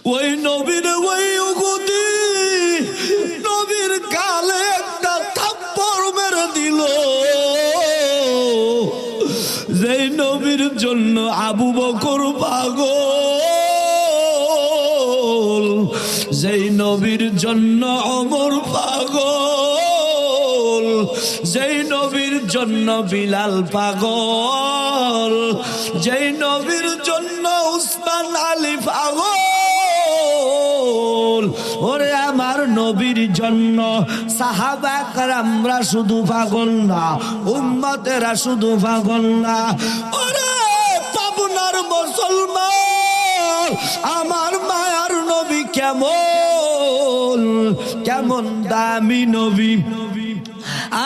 ওই নবীর ওই উগুদি নবীর গালে একটা থাপ্পড় মেরে দিল। যেই নবীর জন্য আবু বকর পাগল, যেই নবীর জন্য ওমর পাগল, যেই নবীর জন্য বিলাল পাগল, যেই নবীর জন্য উসমান আলী পাগল। ওরে আমার নবীর জন্য সাহাবা কেরামরা শুধু পাগল না, উম্মতেরা শুধু পাগল না। ওরে পাবনার মুসলমান, আমার মায়ার নবী কেমন কেমন দামি নবী।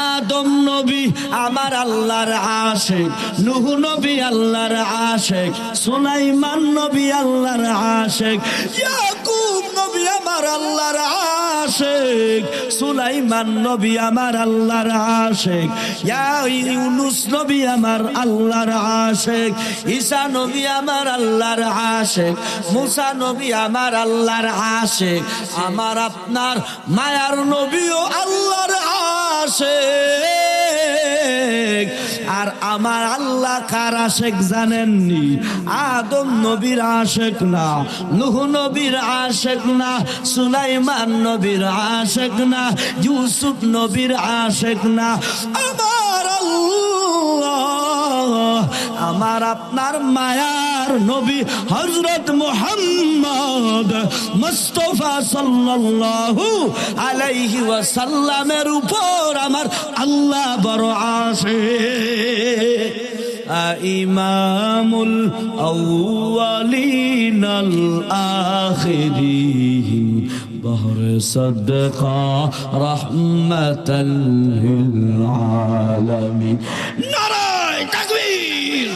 আদম নবী আমার আল্লাহর আশিক, নূহ নবী আল্লাহর আশিক, সুলাইমান নবী আল্লাহর আশিক, ইয়াকুব নবী আমার আল্লাহর আশিক, সুলাইমান নবী আমার আল্লাহর আশিক, ইউনুস নবী আমার আল্লাহর আশিক, ঈসা নবী আমার আল্লাহর আশিক, মুসা নবী আমার আল্লাহর আশিক। আমার আপনার মায়ার নবীও আল্লাহর আশিক। আর আমার আল্লাহ কার আশিক জানেননি? আদম নবীর আশিক না, নূহ নবীর আশিক না, সুলাইমান নবীর আশিক না, ইউসুফ নবীর আশিক না। আমার আল্লাহ আমার আপনার মায়ার নবী হযরত মুহাম্মদ মুস্তাফা সাল্লাল্লাহু আলাইহি ওয়াসাল্লামের উপর আমার আল্লাহ বড় আশিক। ইমামুল আউয়ালিন আল আখিরিন বহর সদকা রাহমাতাল লিল আলামিন। নারায়ে তাকবীর।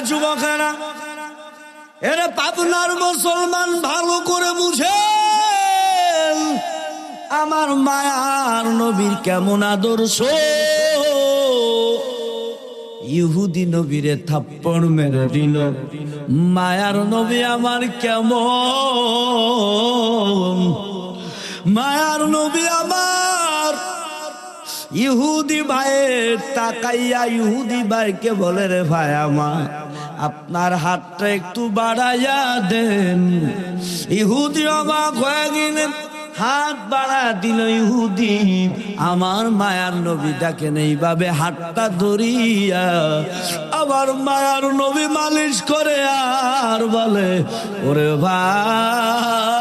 যুবকেরা, এরা পাবনার মুসলমান ভালো করে বুঝেন আমার মায়ার নবীর কেমন আদর্শ। ইহুদি নবীরে থাপ্পড় মেরে দিল, মায়ার নবী আমার কেমন। মায়ার নবী আমার ইহুদি ভাইয়ের তাকাইয়া ইহুদি ভাইকে বলে, রে ভাই আমার আপনার হাতটা একটু বাড়াইয়া দেন। ইহুদি অবাক হয়ে গেলেন, হাত বাড়া দিল ইহুদি। আমার মায়ার নবী দেখেন এইভাবে হাতটা ধরিয়া আবার মায়ার নবী মালিশ করে আর বলে, ওরে ভাই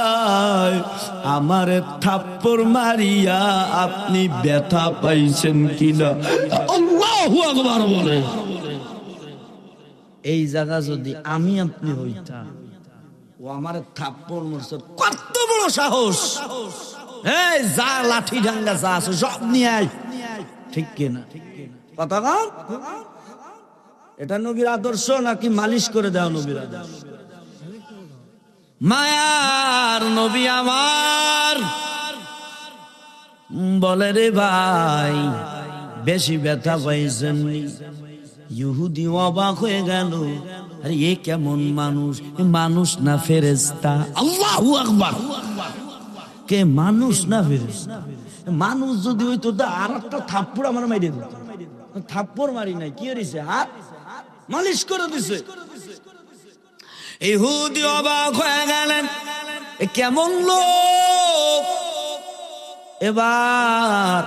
আমার থাপ্পড় মারিয়া আপনি ব্যথা পাইছেন কিনা? আল্লাহু আকবার বলে। এই জায়গা যদি আমি আপনি হইতাম, ও আমার থাপ্পড় মারছে, কত বড় সাহস! এই যা লাঠি ডাঙ্গা যা আছে সব নিয়ে আয়, ঠিক কিনা? কথা কও, এটা নবীর আদর্শ নাকি মালিশ করে দাও নবীর আদর্শ? মায়ার নবী আমার বলে, রে ভাই বেশি ব্যথা পাইছেন? ইহুদি অবাক হয়ে গেল, আরে এ কেমন মানুষ? মানুষ না ফেরেশতা? আল্লাহু আকবার। কে মানুষ না ফেরেশতা? মানুষ যদি হইতো আর একটা থাপ্পড় আমার মাইরে দিত। থাপ্পড় মারি নাই, কি হইছে? হাত মালিশ করে দিছে। ইহুদি অবাক হয়ে গেলেন, এ কেমন লোক? এবার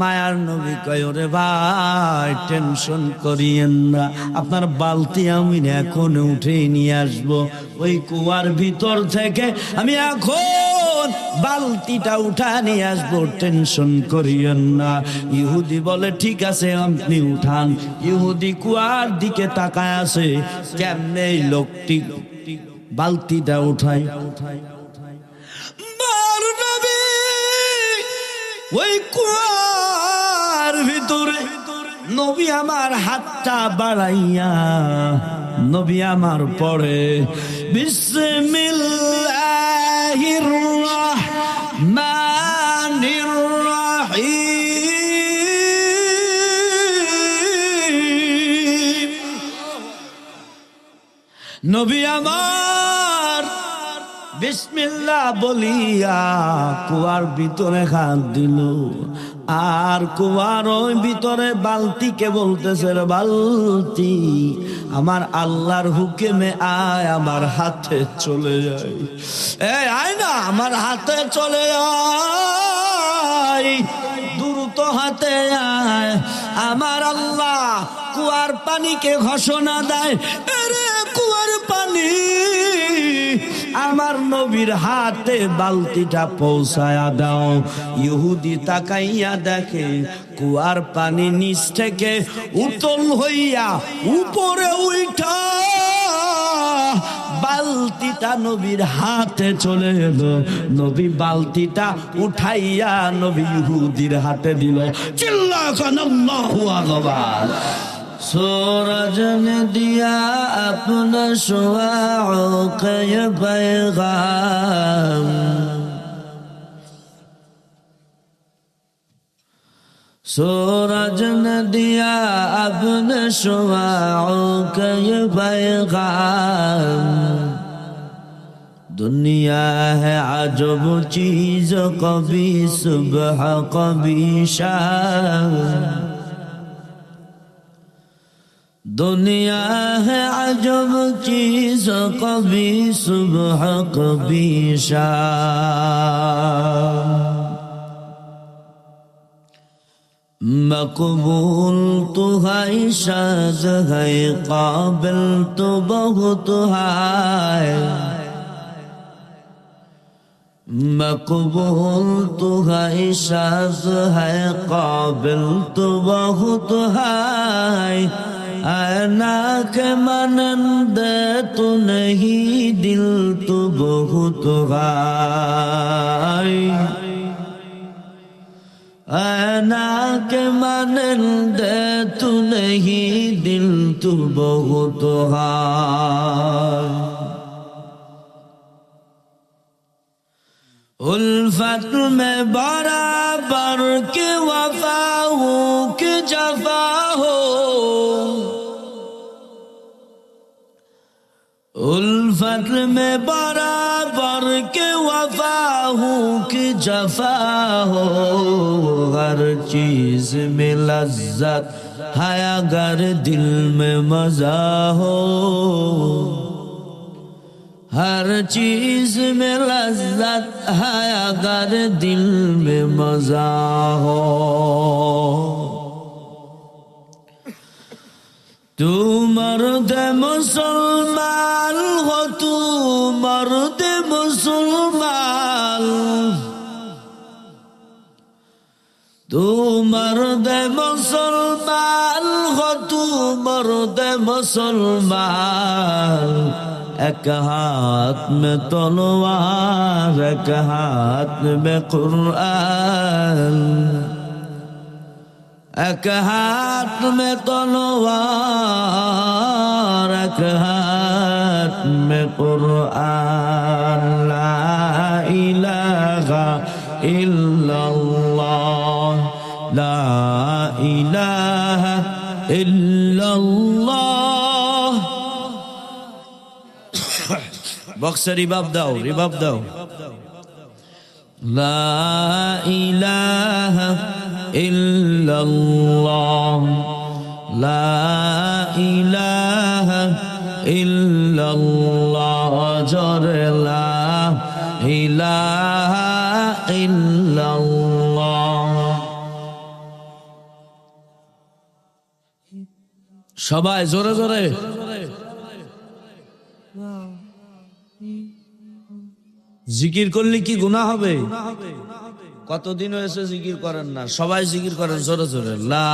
মায়ার নবী কয়, রে ভাই টেনশন করিয়েন না, আপনার বালতি আমি এখন উঠে নিয়ে আসবো। ওই কুয়ার ভিতর থেকে আমি এখন বালতিটা উঠা নিয়ে আসবো, টেনশন করিয়েন না। ইহুদি বলে, ঠিক আছে আপনি উঠান। ইহুদি কুয়ার দিকে তাকায় আছে, কেমনে এই লোকটি বালতিটা উঠায়। ওই কুয়ার ভিতরে নবী আমার হাতটা বাড়াইয়া নবী আমার পড়ে, বিসমিল্লাহির রাহমানির রাহিম। নবী আমার বিসমিল্লাহ বলিয়া কুয়ার ভিতরে হাত দিল, আর কুয়ার ওই ভিতরে বালতিকে বলতেছে, রে বালতি, আমার আল্লাহর হুকুমে আয়, আমার হাতে চলে যায়। এই আয় না, আমার হাতে চলে আয়, দ্রুত হাতে আয়। আমার আল্লাহ কুয়ার পানিকে ঘোষণা দেয়, আরে কুয়ার পানি, আমার নবীর হাতে বালতিটা পৌঁছায়া দাও। ইহুদি তাকাইয়া দেখে কুয়ার পানি নিচ থেকে উতল হইয়া উপরে উঠা বালতিটা নবীর হাতে চলে এলো। নবী বালতিটা উঠাইয়া নবী ইহুদির হাতে দিল। চিল্লাকান আল্লাহু আকবার। सूरज ने दिया अपना शुआओं का ये पैगाम, सूरज ने दिया अपने शुआओं का ये पैगाम, दुनिया है अजब चीज, कभी सुबह कभी शाम, दुनिया है अजब चीज, कभी सुबह कभी शाम, मकबूल तो है शाज़ है, काबिल तो बहुत है, मकबूल तो है शाज़ है, काबिल तो बहुत है, आना के मनंद तो नहीं, दिल तो बहुत है, आना के मनंद तो नहीं, दिल तो बहुत है। उल्फत में बराबर के वफा हो कि जफा हो, उल्फत में बराबर के वफा हो कि जफा हो, हर चीज में लज्जत है अगर दिल में मजा हो, हर चीज में लज्जत है अगर दिल में मजा हो। तू मर्द मुसलमान हो, तू मर्द मुसलमान, तू मर्द मुसलमान हो, तू मर्द मुसलमान, एक हाथ में तलवार, एक हाथ में कुरान, एक हाथ में तलवार, एक हाथ में कुरान, ला इलाहा इल्लल्लाह, ला इलाहा इल्लल्लाह। बक्से रिबाब दाओ, रिबाब दाओ। ला इलाहा इल्लल्लाह, ला इलाहा इल्लल्लाह, जोरे ला इलाहा इल्लल्लाह। সবাই জোরে জোরে। জিকির করলে কি গুনাহ হবে? কতদিন হয়েছে জিকির করেন না? সবাই জিকির করেন জোরে জোরে। লা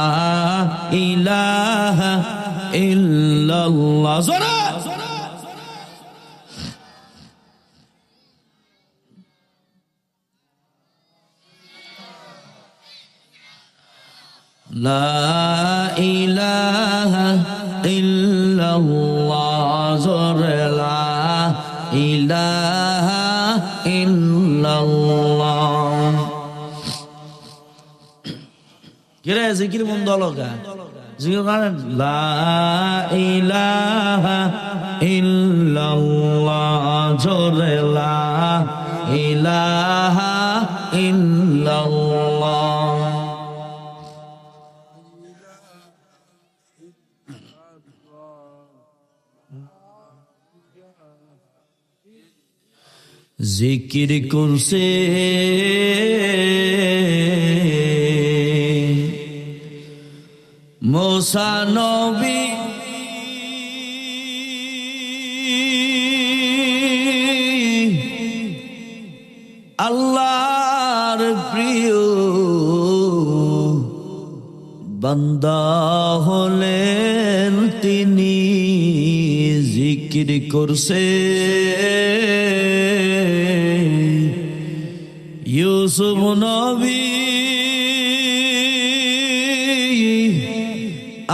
ইলাহা ইল্লাল্লাহ, জোরে। লা ইলাহা ইল্লাল্লাহ, জোরে। লা ইলাহা ইল্লাল্লাহ। কিরে জিকির বন্ধ হলো কা? জিকির করেন। লা ইলাহা ইল্লাল্লাহ, জোরে লা ইলাহা ইল্লাল্লাহ। জিকির করছে মুসা নবী, আল্লাহর প্রিয় বান্দা হলেন তিনি। জিকির করছে ইউসুফ নবী,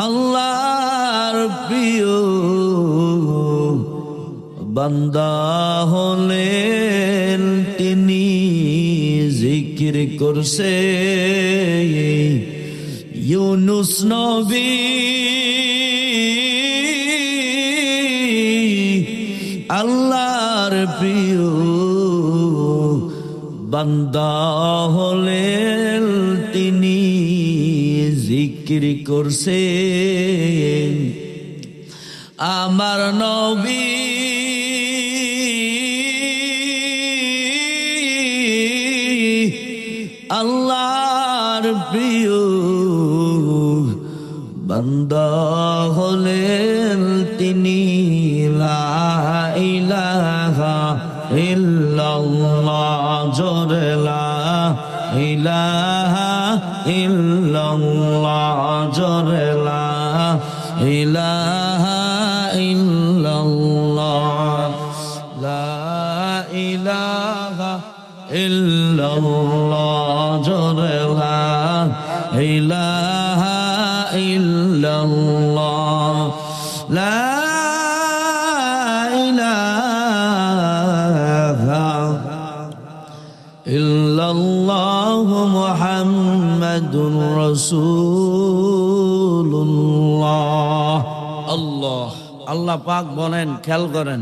আল্লাহর প্রিয় বান্দা হলেন তিনি। জিকির করছে ইউনুস নবী, আল্লাহর প্রিয় বান্দা হলেন তিনি। জিকির করছে আমার নবী, আল্লাহর প্রিয় বান্দা হলেন তিনি। লা ইলাহা ইল্লাল্লাহ জোরে লা ইলাহা ইল্লাল্লাহ জোরে লা ইলাহা ইল্লাল্লাহ। লা ইলাহা ইল্লাল্লাহ জোরে লা ইলাহা ইল্লাল্লাহ। লা ইল্লাল্লাহু মুহাম্মাদুর রাসূলুল্লাহ। আল্লাহ আল্লাহ পাক বলেন, খেয়াল করেন,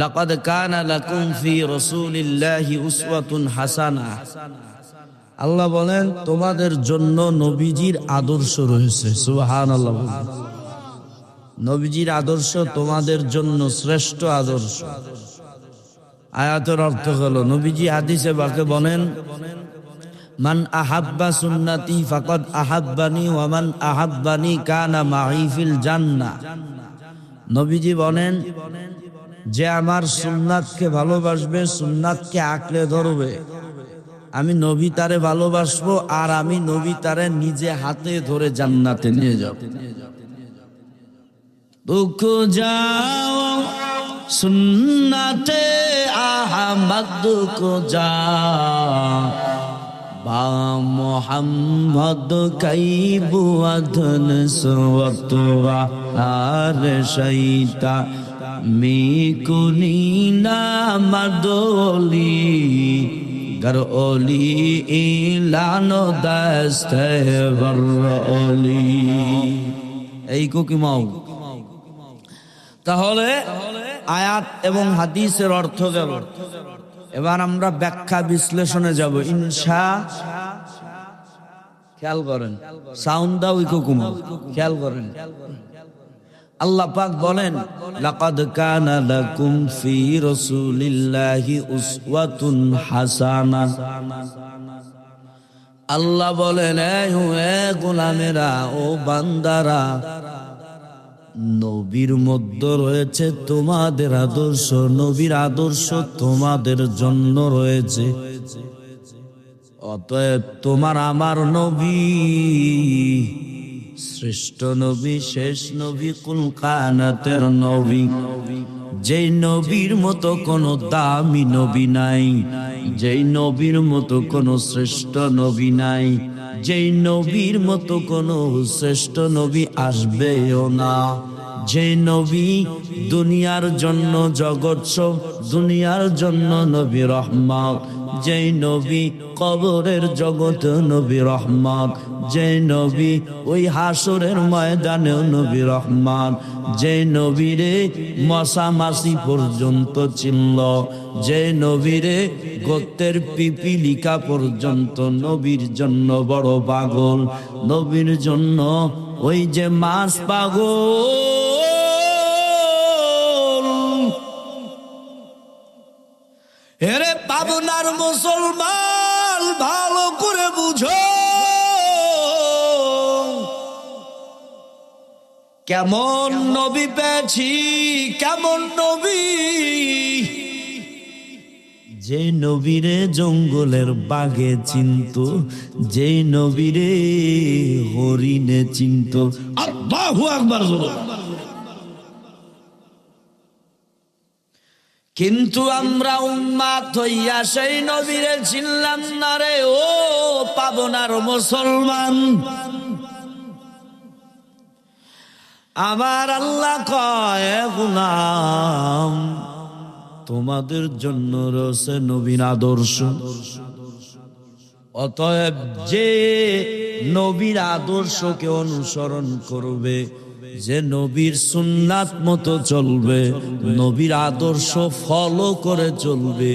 লাকাদ কানা লাকুম ফি রাসূলিল্লাহি উসওয়াতুন হাসানাহ। আল্লাহ বলেন তোমাদের জন্য নবীজির আদর্শ রয়েছে। সুবহানাল্লাহ। নবীজির আদর্শ তোমাদের জন্য শ্রেষ্ঠ আদর্শ। আয়াতের অর্থ হলো নবীজি হাদিসে বাকে বলেন মান আহাব্বা সুন্নতি ফাকাদ আহাব্বানি ওয়া মান আহাব্বানি কানা মাই ফিল জান্নাহ। নবীজি বলেন যে আমার সুন্নাতকে ভালোবাসবে, সুন্নাতকে আঁকড়ে ধরবে, আমি নবী তারে ভালোবাসবো আর আমি নবী তারে নিজে হাতে ধরে জান্নাতে নিয়ে যাব। দুঃখ যাও সুন্নাতে আহমদ কো যা বা মোহাম্মদ কাই বুয়াধন সওয়াতরা আর শৈতা মি কুনি না মদলি গর ওলি ইলানো দস্তে বর ওলি। এই কোকি মাও। তাহলে আয়াত এবং হাদিসের অর্থ গেল। এবার আমরা ব্যাখ্যা বিশ্লেষণে যাব ইনশা। খেয়াল করেন, সাউন্ড দাও ইকুকুমা, খেয়াল করেন। আল্লাহ পাক বলেন লাকাদ কানা লাকুম ফি রাসূলিল্লাহি উসওয়াতুন হাসানাহ। আল্লাহ বলেন হে গোলামেরা, ও বান্দারা, নবীর মধ্যে রয়েছে তোমাদের আদর্শ, নবীর আদর্শ তোমাদের জন্য রয়েছে। অতএব তোমার আমার নবী শ্রেষ্ঠ নবী, শেষ নবী, কুল কানাতের নবী, যেই নবীর মতো কোনো দামি নবী নাই, যেই নবীর মতো কোনো শ্রেষ্ঠ নবী নাই, যেই নবীর মতো কোনো শ্রেষ্ঠ নবী আসবেও না, যে নবী দুনিয়ার জন্য জগৎ সব, দুনিয়ার জন্য নবী রহমত, যে নবী কবরের জগৎ নবী রহমত, যে নবী ওই হাসরের ময়দানেও নবী রহমত, যে নবীরে মশামাছি পর্যন্ত চিনল, যে নবীরে গোত্রের পিপিলিকা পর্যন্ত নবীর জন্য বড় পাগল, নবীর জন্য ওই যে মাছ পাগল। এরে পাবনার মুসলমান ভালো করে বুঝো, কেমন নবী পেয়েছি, কেমন নবী। যে নবীরে জঙ্গলের বাঘে চিনত, যে নবীরে হরিণে চিনত। আল্লাহু আকবার। কিন্তু আমরা উম্মাত হইয়া সেই নবীরে চিনলাম না রে ও পাবনার মুসলমান। আমার আল্লাহ কয়, গোলাম তোমাদের জন্য রয়েছে নবীর আদর্শ, অতএব যে নবীর আদর্শকে অনুসরণ করবে, যে নবীর সুন্নাত মতো চলবে, নবীর আদর্শ ফলো করে চলবে,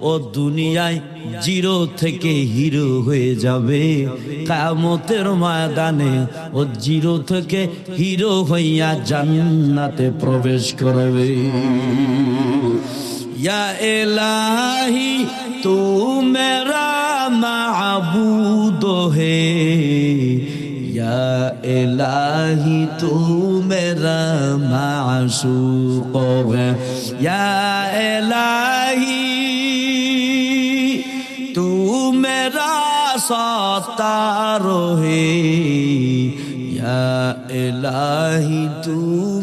ও দুনিয়ায় জিরো থেকে হিরো হয়ে যাবে। কিয়ামতের ময়দানে ও জিরো থেকে হিরো হইয়া জান্নাতে প্রবেশ করবে। ইয়া ইলাহি তু মেরা মাবুদ হে, ইয়া ইলাহি তু মেরা মাশুক হে, ইয়া ইলাহি তু মেরা সত্তার হে, ইয়া ইলাহি তু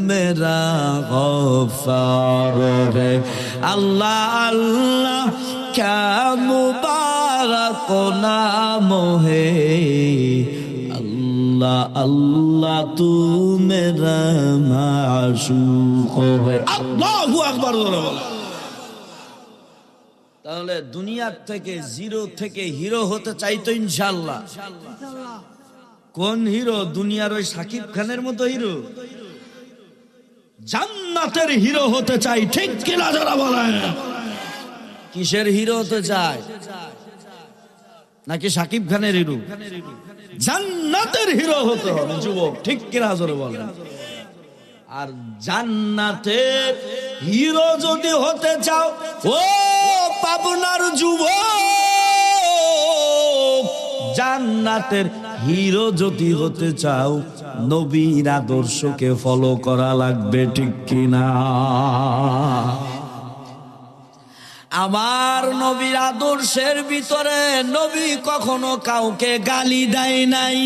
মেরা গফার হে। আল্লাহ আল্লাহ ক্যা মুবারক নাম হে, আল্লাহ আল্লাহ তু মেরা মাশুক হে। আল্লাহু আকবার। তাহলে দুনিয়ার থেকে জিরো থেকে হিরো হতে চাইতো ইনশাআল্লাহ। কোন হিরো? দুনিয়ার ওই সাকিব খানের মতো হিরো? জান্নাতের হিরো হতে চাই, ঠিক কিনা যারা বলেন? কিসের হিরো হতে চায়? নাকি সাকিব খানের হিরো? জান্নাতের হিরো হতে হবে যুবক, ঠিক কিনা যারা বলেন? আর জান্নাতের হিরো যদি হতে চাও ও পাবনার যুবক, জান্নাতের হিরো যদি হতে চাও নবীর আদর্শকে ফলো করা লাগবে, ঠিক কিনা? আমার নবীর আদর্শের ভিতরে নবী কখনো কাউকে গালি দেয় নাই,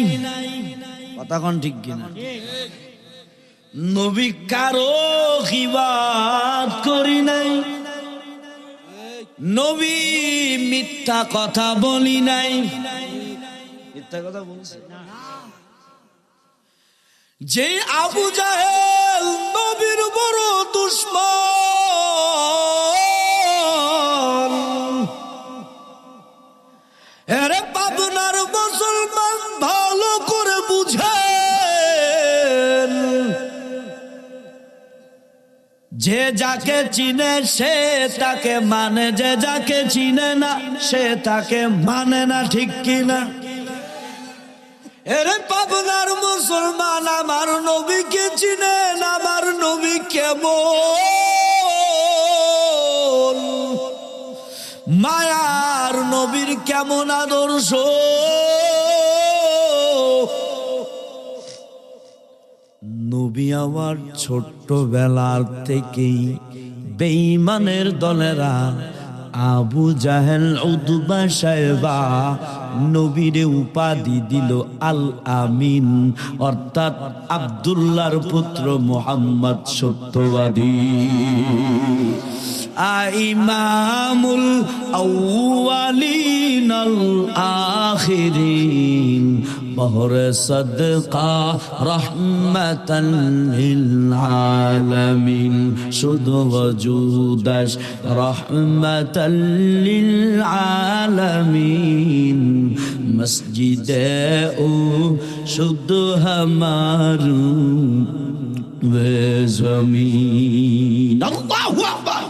কথা কোন ঠিক কিনা? নবী কারো গীবত করি নাই, নবী মিথ্যা কথা বলি নাই। মিথ্যা কথা বলছে যে আবু জাহেল নবীর বড় দুশমন। এরে পাবনার মুসলমান ভালো করে বুঝেন, যে যাকে চিনে সে তাকে মানে, যে যাকে চিনে না সে তাকে মানে না, ঠিক কিনা? এরে পাবনার মুসলমান আমার নবীকে চিনেন, আমার নবী কেমন, মায়ার নবীর কেমন আদর্শ। নবী আমার ছোট্টবেলার থেকেই বেঈমানের দলেরা আবু জাহেল উতবা সাহেবা নবীরে উপাধি দিল আল আমিন, অর্থাৎ আব্দুল্লাহর পুত্র মুহাম্মদ সত্যবাদী। ইমামুল আউয়ালিন আল আখিরিন বহরে সদকা রহমাতাল লিল আলামিন শুধু ওজুদাস রহমাতাল লিল আলামিন মসজিদে ও শুধু হামারু বে জমিন। আল্লাহু আকবার।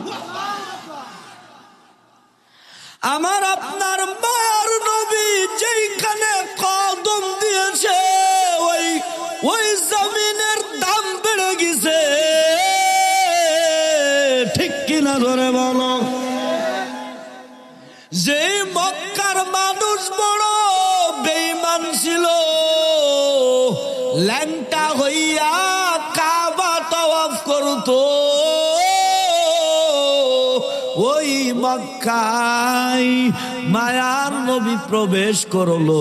আমার আপনার মায়ার নবী যেখানে কদম দিয়েছে ওই জমিনের দাম বেড়ে গেছে, ঠিক কিনা ধরে বলো? যে মক্কার মানুষ বড় বেঈমান ছিল, ল্যাংটা হইয়া কাবা তাওয়াফ করতো, ওই মক্কায় মায়ার নবী প্রবেশ করলো,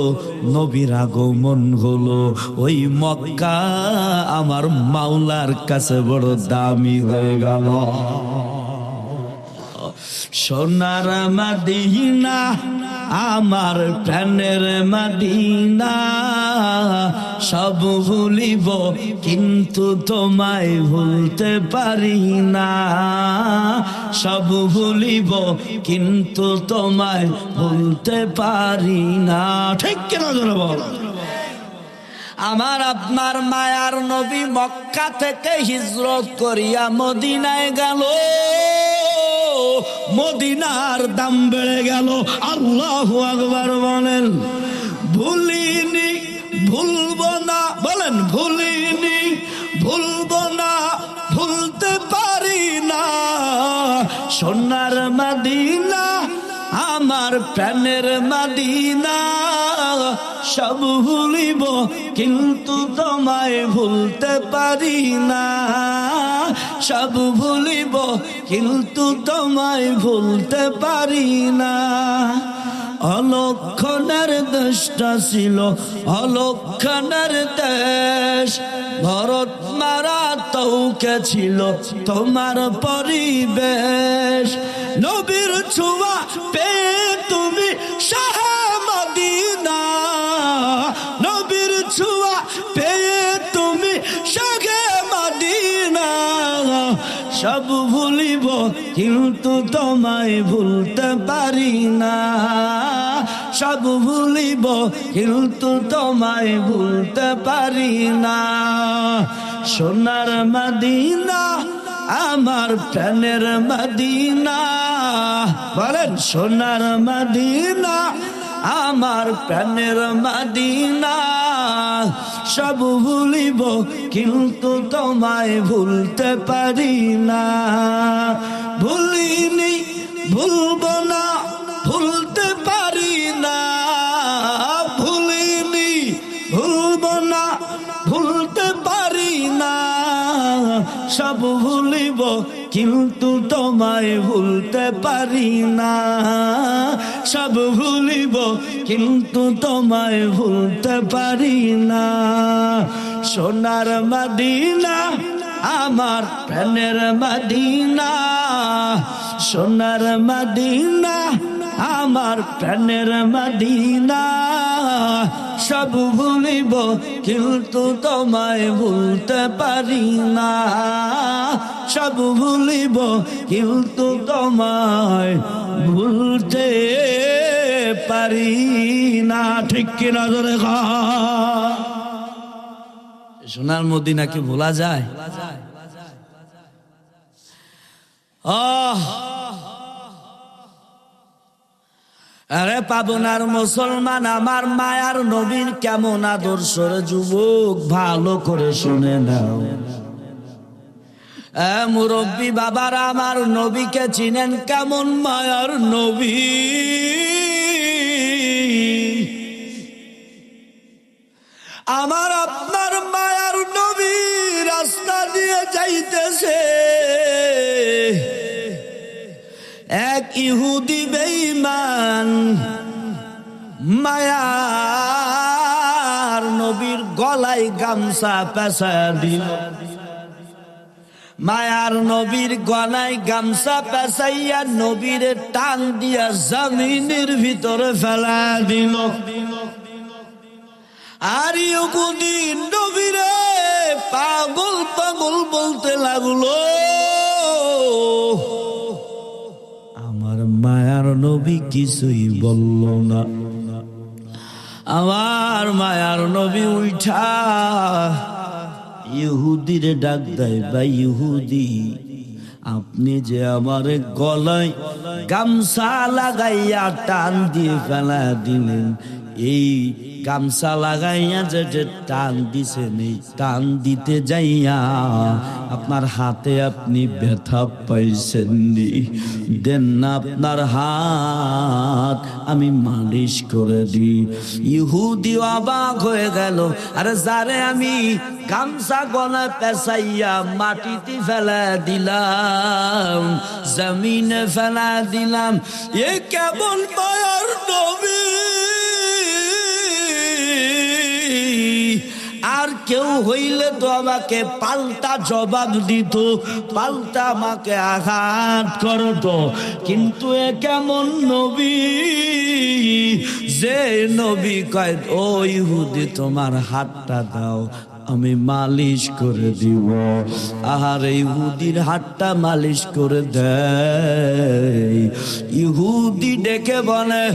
নবীর আগমন হলো। ওই মক্কা আমার মাওলার কাছে বড় দামি হয়ে গেল। সোনার মদিনা আমার প্রাণের মদিনা, সব ভুলিব কিন্তু তোমায় ভুলতে পারি না, সব ভুলিব কিন্তু তোমায় ভুলতে পারি না, ঠিক কিনা জোরে বল? আমার আপনার মায়ার নবী মক্কা থেকে হিজরত করিয়া মদিনায় গেল, মদিনার দাম বেড়ে গেল। আল্লাহু আকবার বলেন। ভুলিনি ভুলব না, বলেন ভুলিনি ভুলব না, ভুলতে পারি না, সোনার মদিনা আমার প্রাণের মদিনা, সব ভুলিব কিন্তু তোমায় ভুলতে পারি না, সব ভুলিব কিন্তু তোমায় ভুলতে পারি না। অলক্ষণের দেশটা ছিল অলক্ষণের দেশ, ভরত মারা তৌকে ছিল তোমার পরিবেশ, নবীর ছোঁয়া পেয়ে তুমি শাহে মদিনা, নবীর ছোঁয়া পেয়ে তুমি শাহে মদিনা, সব ভুলিব কিন্তু তোমায় ভুলতে পারি না, সব ভুলিব কিন্তু তোমায় ভুলতে পারি না। সোনার মদিনা আমার প্রাণের মদিনা, বলেন সোনার মদিনা আমার প্রাণের মদিনা, সব ভুলিব কিন্তু তোমায় ভুলতে পারি না। ভুলিনি ভুলব না, ভুলতে পারি না, ভুলিনি ভুলব না, ভুলতে পারি না, সব ভুলিব কিন্তু তোমায় ভুলতে পারি না, সব ভুলিব কিন্তু তোমায় ভুলতে পারি না। সোনার মদিনা আমার প্রাণের মদিনা, সোনার মদিনা আমার প্রাণের মদিনা, সব ভুলিব কিন্তু তোমায় ভুলতে পারি না, সব ভুলিব কিন্তু তোমায় ভুলতে পারি না, ঠিক কিনা জোরে গো? সোনার মদিনা কি ভোলা যায়? আরে পাবনার মুসলমান, আমার মায়ার নবীর কেমন আদর্শের যুবক, ভালো করে শুনে নাও। মুরব্বী বাবারা, আমার নবীকে চিনেন কেমন মায়ার নবী? আমার আপনার মায়ার নবী রাস্তা দিয়ে যাইতেছে, এক ইহুদি বেঈমান মায়ার নবীর গলায় গামছা পেঁচায়া দিল, মায়ার নবীর গলায় গামছা পেঁচাইয়া নবীর টান দিয়া জমিনের ভিতরে ফেলা দিল। আর ইহুদি নবীরে পাগল পাগল বলতে লাগলো। আমার মায়ার নবী কিছুই বলল না। আমার মায়ার নবী উঠা ইহুদিরে ডাক দেয়, বা ইহুদি আপনি যে আমার গলায় গামছা লাগাইয়া টান দিয়ে ফেলা দিলেন, এই গামছা লাগাইয়া যে টান দিছেন, এই টান দিতে যাইয়া আপনার হাতে আপনি ব্যথা পাইছেননি, দেন না আপনার হাত, আমি মালিশ করে দিই। ইহুদি অবাক হয়ে গেল, আরে যারে আমি গামছা গলায় পেঁচাইয়া মাটিতে ফেলা দিলাম, জমিনে ফেলা দিলাম, এ কেমন মায়ার নবী। আর কেউ হইলে তো আমাকে পাল্টা জবাব দিত, পাল্টা আমাকে আঘাত করতো, কিন্তু এ কেমন নবী যে নবী কয়, ও ইহুদি তোমার হাতটা দাও, আমি মালিশ করে দিব। আর ইহুদির হাতটা মালিশ করে দেয়। ইহুদি ডেকে বলে,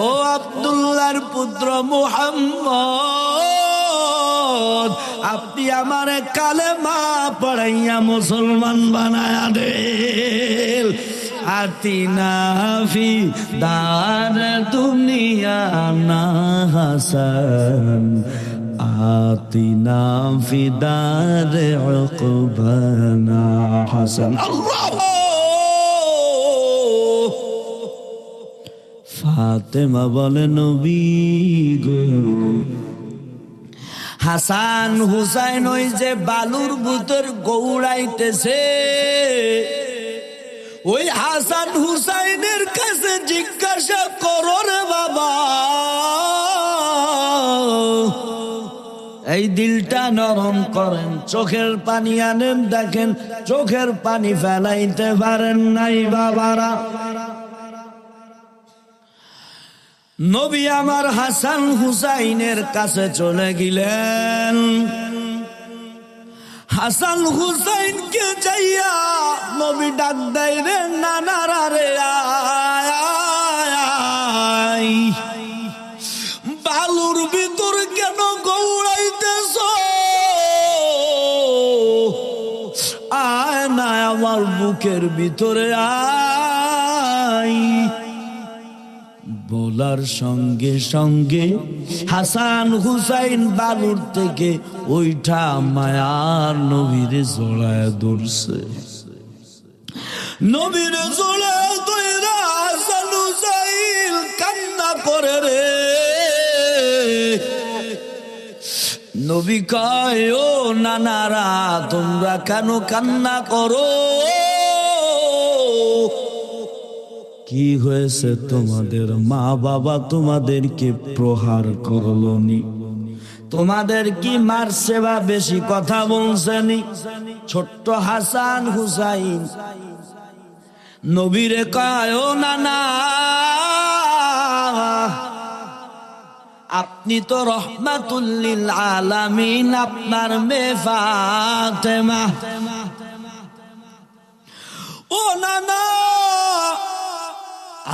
ও আব্দুল্লাহর পুত্র মুহাম্মদ, আপনি আমারে কালেমা পড়াইয়া মুসলমান বানায়া দেন। আতিনা ফি দার দুনিয়া না হাসান, আতিনা ফি দার উকবানা হাসান। আল্লাহ। ফাতেমা বলে, নবী গো, হাসান হুসাইন ওই যে বালুর ভিতর গৌড়াইতেছে, ওই হাসান হুসাইনের কাছে জিজ্ঞাসা করো রে বাবা, এই দিলটা নরম করেন, চোখের পানি আনেন, দেখেন চোখের পানি ফেলাইতে পারেন নাই বাবারা। নবী আমার হাসান হুসাইনের কাছে চলে গেলেন। হাসান হুসাইনকে যাইয়া নবী ডাক দেয়, রে নানারা রে আয়, বালুর ভিতর কেন গৌড়াইতেছ, আয় না আমার বুকের ভিতরে আয়। বলার সঙ্গে সঙ্গে হাসান হুসাইন বালুর থেকে ওইটা মায়ার নবীরে জড়ায় ধরছে। নবীরে জড়ায় ধরে হাসান হুসাইন কান্না করে রে। নবী কয়, ও নানারা তোমরা কেন কান্না করো, কি হয়েছে তোমাদের? মা বাবা তোমাদেরকে প্রহার করলনি, তোমাদের কি মারছে বা বেশি কথা বলছেনি? ছোট্ট হাসান হুসাইন নবীরে কয়, ও নানা আপনি তো রহমাতুল লিল আলামিন, আপনার মেয়ে ফাতেমা। ও নানা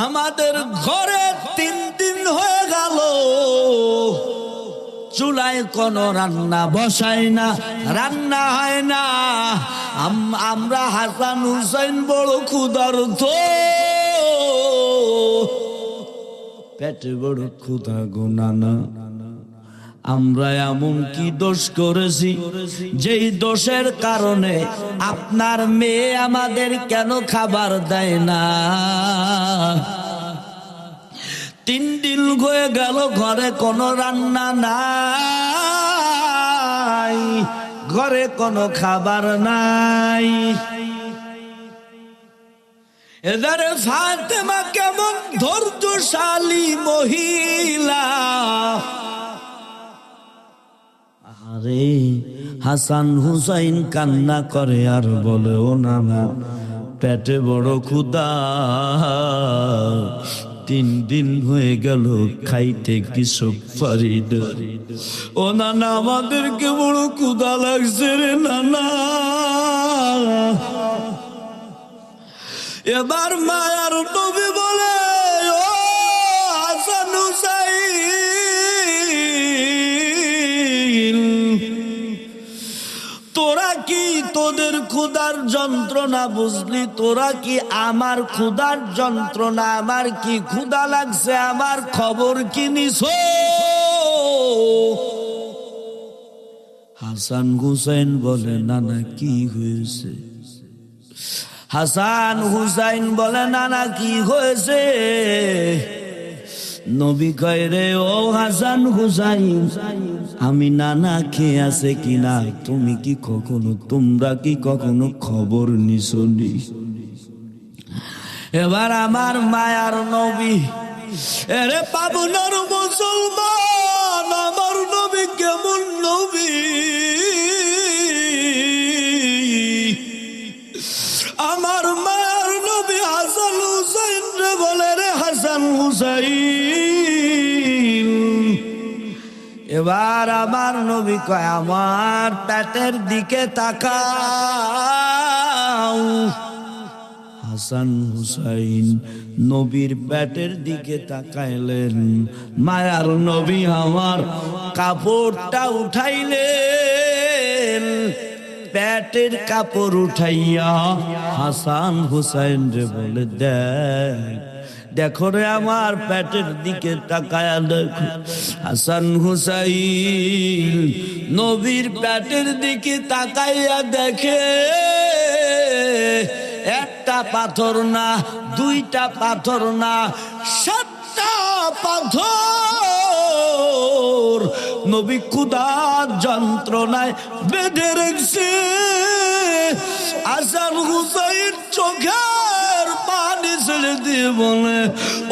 আমাদের ঘরে 3 দিন হয়ে গেল চুলায় কোনো রান্না বসাই না, রান্না হয় না, আমরা হাসান হুসাইন বড় ক্ষুধার্ত, পেটে বড় ক্ষুধা গো নানা। আমরা এমন কি দোষ করেছি যেই দোষের কারণে আপনার মেয়ে আমাদের কেন খাবার দেয় না? 3 দিন হয়ে গেল ঘরে কোনো রান্না নাই, ঘরে কোনো খাবার নাই। এদের ফাতেমা কেমন ধৈর্যশালী মহিলা। আরে হাসান হুসাইন কান্না করে আর বলে, ও নানা পেটে বড় ক্ষুধা, 3 দিন হয়ে গেল খাইতে কিছু পারি না। ও নানা, আমাদেরকে বড় ক্ষুধা লাগছে রে নানা। এবার মায়ার নবী বলে, ও হাসান হুসাইন, তোরা কি তোদের ক্ষুধার যন্ত্রণা বুঝলি? তোরা কি আমার ক্ষুধার যন্ত্রণা, আমার কি ক্ষুধা লাগছে, আমার খবর কি নিছো? হাসান হুসাইন বলে, নানা কি হয়েছে? হাসান হুসাইন বলে, নানা কি হয়েছে? নবী কয়, রে ও হাসান হুসাইন, আমি নানা খেয়ে আছে কিনা তোমরা কি কখনো খবর নিছনি? এবার আমার মায়ার নবী, এরে পাবনার মুসলমান, আমার নবী কেমন নবী? আমার মায়ার নবী হাসান হুসাইন রে বলে, রে হাসান হুসাইন। এবার আমার নবী কয়, আমার পেটের দিকে তাকাও। হাসান হুসাইন নবীর পেটের দিকে তাকাইলেন। মায়ার নবী আমার কাপড়টা উঠাইলেন, পেটের কাপড় উঠাইয়া হাসান হুসাইন রে বলে, দেখো রে আমার পেটের দিকে তাকায়া দেখো। হাসান হুসাইন নবীর পেটের দিকে তাকাইয়া দেখে, একটা পাথর না, 2টা পাথর না, 7টা পাথর নবী ক্ষুধার যন্ত্রণায় বেঁধে রেখেছে। হাসান হুসাইন চোখের পানি ছেড়ে দিয়ে বলে,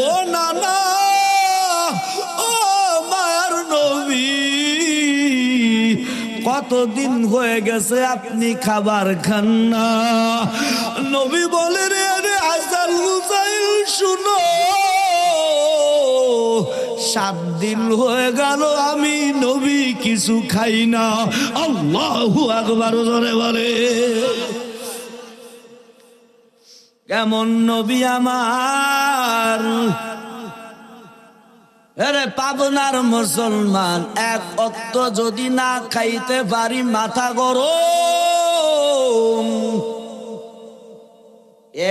ও নানা, ও মায়ার নবী, কতদিন হয়ে গেছে আপনি খাবার খান না? নবী বলে, রে হাসান হুসাইন শুনো, 7 দিন হয়ে গেল আমি নবী কিছু খাই না। আল্লাহু আকবার জোরে বলে। কেমন নবী আমার! আরে পাবনার মুসলমান, এক অক্ত যদি না খাইতে পারি মাথা গরম,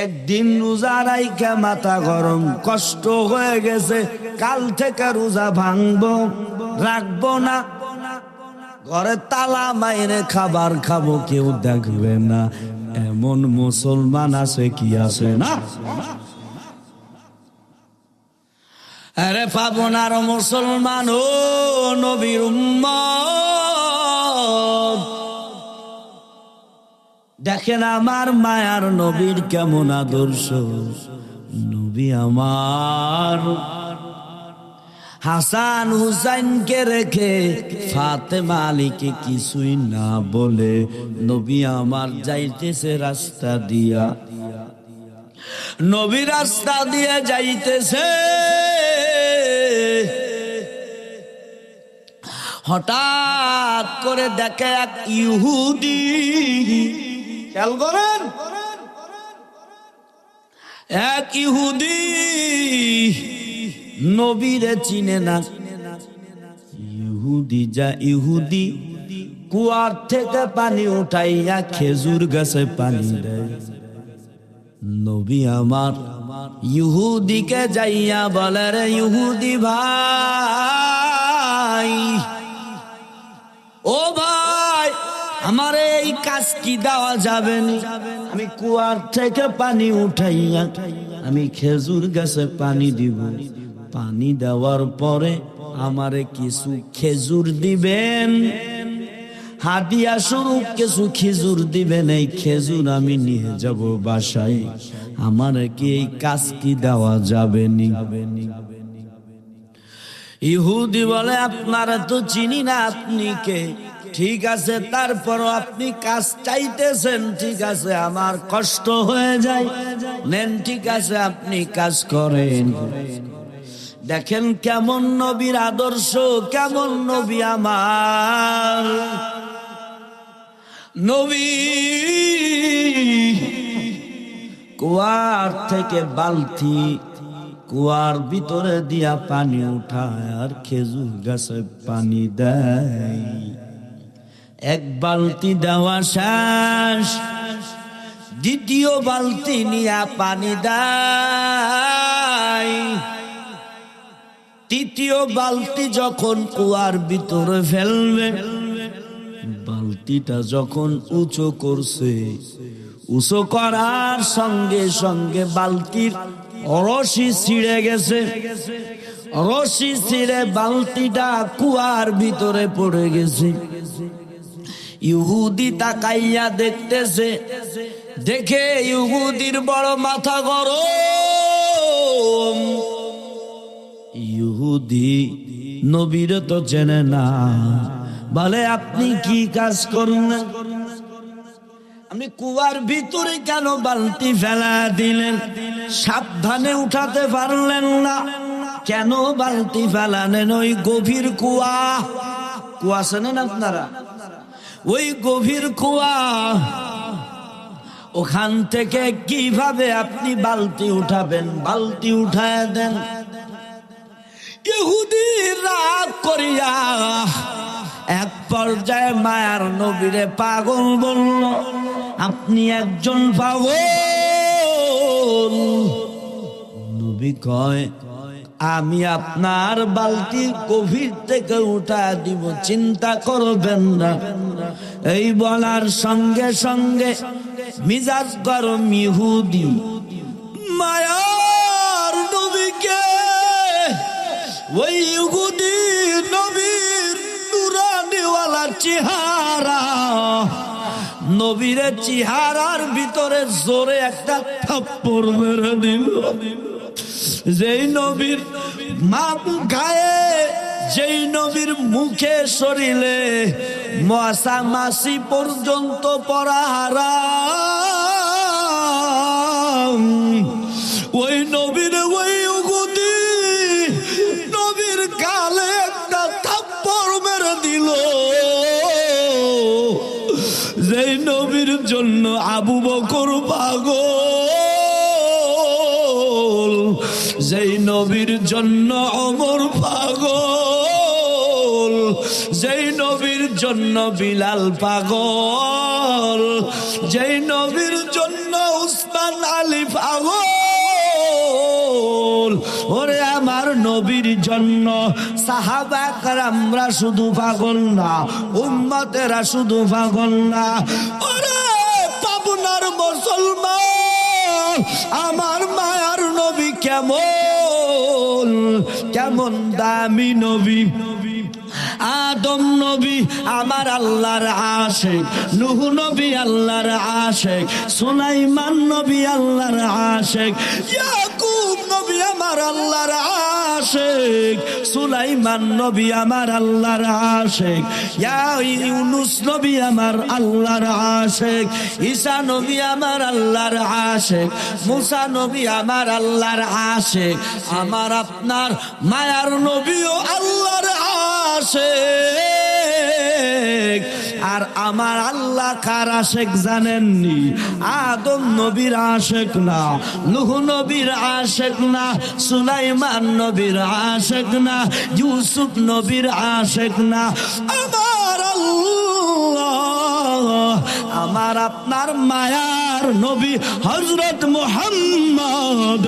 একদিন রোজা রাইখা মাথা গরম, কষ্ট হয়ে গেছে, কাল থেকে রোজা ভাঙবো, রাখবো না, ঘরে তালা মাইরে খাবার খাবো, কেউ দেখবে না, এমন মুসলমান আছে কি আছে না? আরে পাবনার মুসলমান, ও নবীর উম্মত, দেখেন আমার মায়ার নবীর কেমন আদর্শ। নবী আমার হাসান হুসাইনকে রেখে ফাতেমা আলীকে কিছুই না বলে নবী আমার যাইতেছে রাস্তা দিয়া। নবী রাস্তা দিয়ে যাইতেছে, হঠাৎ করে দেখে এক ইহুদি, খেয়াল করেন, এক ইহুদি নবীরে চিনে না। ইহুদি কুয়ার থেকে পানি উঠাইয়া খেজুর গাছে পানি দেয়। নবী আমার ইহুদিকে যাইয়া বলে, রে ইহুদি ভাই, ও ভাই, আমার এই কাজ কি দেওয়া যাবে না? আমি কুয়ার থেকে পানি উঠাইয়া আমি খেজুর গাছে পানি দিব, পানি দেওয়ার পরে আমারে কিছু খেজুর দিবেন, হাদিয়া স্বরূপ কিছু খেজুর দিবেন, এই খেজুর আমি নিয়ে যাব বাসায়, আমার কি এই কাজ কি দেওয়া যাবে নি? ইহুদি বলে, আপনারা তো চিনি না, আপনি কে? ঠিক আছে, তারপরও আপনি কাজ চাইতেছেন, ঠিক আছে, আমার কষ্ট হয়ে যায়, নেন, ঠিক আছে, আপনি কাজ করেন। দেখেন কেমন নবীর আদর্শ, কেমন নবী আমার নবী। কুয়ার থেকে বালতি, কুয়ার ভিতরে দিয়া পানি উঠায় আর খেজুর গাছে পানি দেয়। এক বালতি দেওয়া শেষ, দ্বিতীয় বালতি নিয়া পানি দেয়। তৃতীয় বালতি যখন কুয়ার ভিতরে ফেলবে, বালতিটা যখন উঁচু করছে, উঁচু করার সঙ্গে সঙ্গে বালতির রশি ছিঁড়ে গেছে। রশি ছিঁড়ে বালতিটা কুয়ার ভিতরে পড়ে গেছে। ইহুদি তাকাইয়া দেখতেছে, দেখে ইহুদির বড় মাথা গরম। ইহুদি নবীরে তো চেনে না, বলে আপনি কি কাজ করলেন? আপনি কুয়ার ভিতরে কেন বালতি ফেলা দিলেন? সাবধানে উঠাতে পারলেন না কেন? বালতি ফেলালেন ওই গভীর কুয়া। কুয়া শোনেন আপনারা? ওই গভীর কুয়া, ওখান থেকে কিভাবে আপনি বালতি উঠাবেন? বালতি উঠায় দেন। ইহুদি রাগ করিয়া এক পর্যায়ে মায়ার নবীরে পাগল বলল, আপনি একজন পাগল। নবী কয়, আমি আপনার বালতি গভীর থেকে উঠা দিব, চিন্তা করবেন না। এই বলার সঙ্গে সঙ্গে মিজাজ গরম ইহুদি মায়ার নবীকে, ওই ইহুদি নবীর নুরানিওয়ালা চেহারা, নবীর চেহারার ভিতরে জোরে একটা থাপ্পড় মেরে দিল। যেই নবীর গায়ে, যেই নবীর মুখে শরীরে মশা মাছি পর্যন্ত পড়া হারাম, ওই নবীর ওই ইহুদি নবীর গালে একটা থাপ্পড় মেরে দিল। যেই নবীর জন্য আবু বকর পাগল, যেই নবীর জন্য ওমর পাগল, যেই নবীর জন্য বিলাল পাগল, যেই নবীর জন্য উসমান আলী পাগল। ওরে আমার নবীর জন্য সাহাবা কেরামরা শুধু পাগল না, উম্মতেরা শুধু পাগল না। ওরে পাবনার মুসলমান, আমার মায়ার নবী কেমন কেমন দামি নবী। আদম নবী আমার আল্লাহর আশিক, নূহ নবী আল্লাহর আশিক, সুলাইমান নবী আল্লাহর আশিক, ইয়াকুব নবী আমার আল্লাহর আশিক, সুলাইমান নবী আমার আল্লাহর আশিক, ইউনুস নবী আমার আল্লাহর আশিক, ঈসা নবী আমার আল্লাহর আশিক, মুসা নবী আমার আল্লাহর আশিক। আমার আপনার মায়ার নবীও আল্লাহর আশিক। আর আমার আল্লাহ কার আশিক জানেননি? আদম নবীর আশিক না, নূহ নবীর আশিক না, সুলাইমান নবীর আশিক না, ইউসুফ নবীর আশিক না। আমার আল্লাহ, আমার আপনার মায়ার নবী হযরত মুহাম্মদ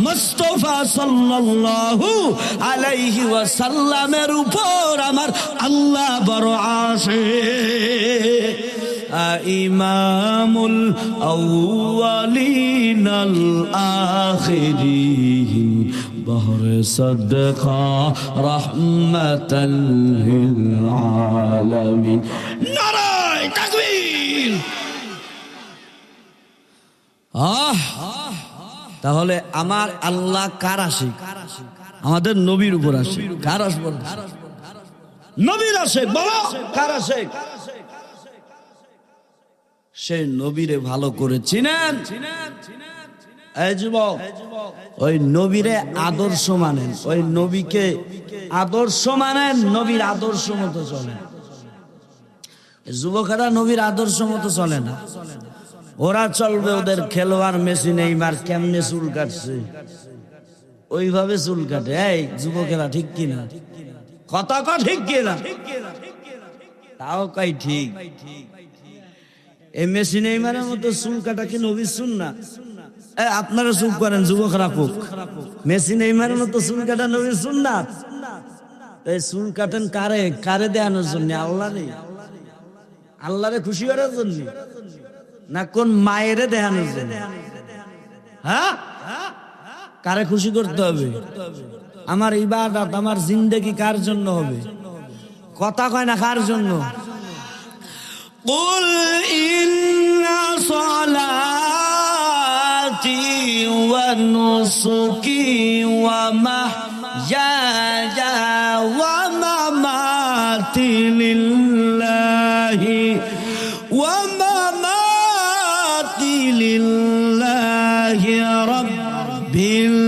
মুস্তাফা সাল্লাল্লাহু আলাইহি ওয়াসাল্লামের উপর আমার আল্লাহ বড় আশিক। ইমামুল আউয়ালিন আল আখিরিন বহরে সাদকা রাহমাতাল লিল আলামিন। নারায়ে তাকবীর। তাহলে আমার আল্লাহ কার আশিক? আমাদের নবীর উপর আশিক। কার আশিক? নবীর আশিক। বলো কার আশিক? সেই নবীরে ভালো করে চিনেন। এই যুবক, ওই নবীরে আদর্শ মানেন, ওই নবীকে আদর্শ মানেন, নবীর আদর্শ মতো চলেন। যুবকেরা নবীর আদর্শ মতো চলে না। ওরা চলবে ওদের খেলোয়াড় মেসি নেইমার কেমনে চুল কাটছে ওইভাবে চুল কাটে। এই যুবকেরা ঠিক কিনা? কথা ক ঠিক কিনা? তাও কই ঠিক। এই মেসি নেইমারের মতো চুল কাটা কি নবীর সুন্নাত? আপনারা চুপ করেন, যুবকরা কুক। মেসি নেইমারের মতো চুল কাটা নবীর সুন্নাত? এই চুল কাটেন কারে? কারে দেখানোর জন্য? আল্লাহরে? আল্লাহরে খুশি করার জন্য না কোন মায়েরে দেখানোর জন্য? হ্যাঁ, কারে খুশি করতে হবে? আমার ইবাদত, আমার জিন্দেগি কার জন্য হবে? কথা কয় না কার জন্য? কুল ইন্না সালাতি ওয়া নুসুকি ওয়া মাহইয়ায়া ওয়া মামাতি লিল্লাহি ওয়া মামাতি লিল্লাহি রাব্বিল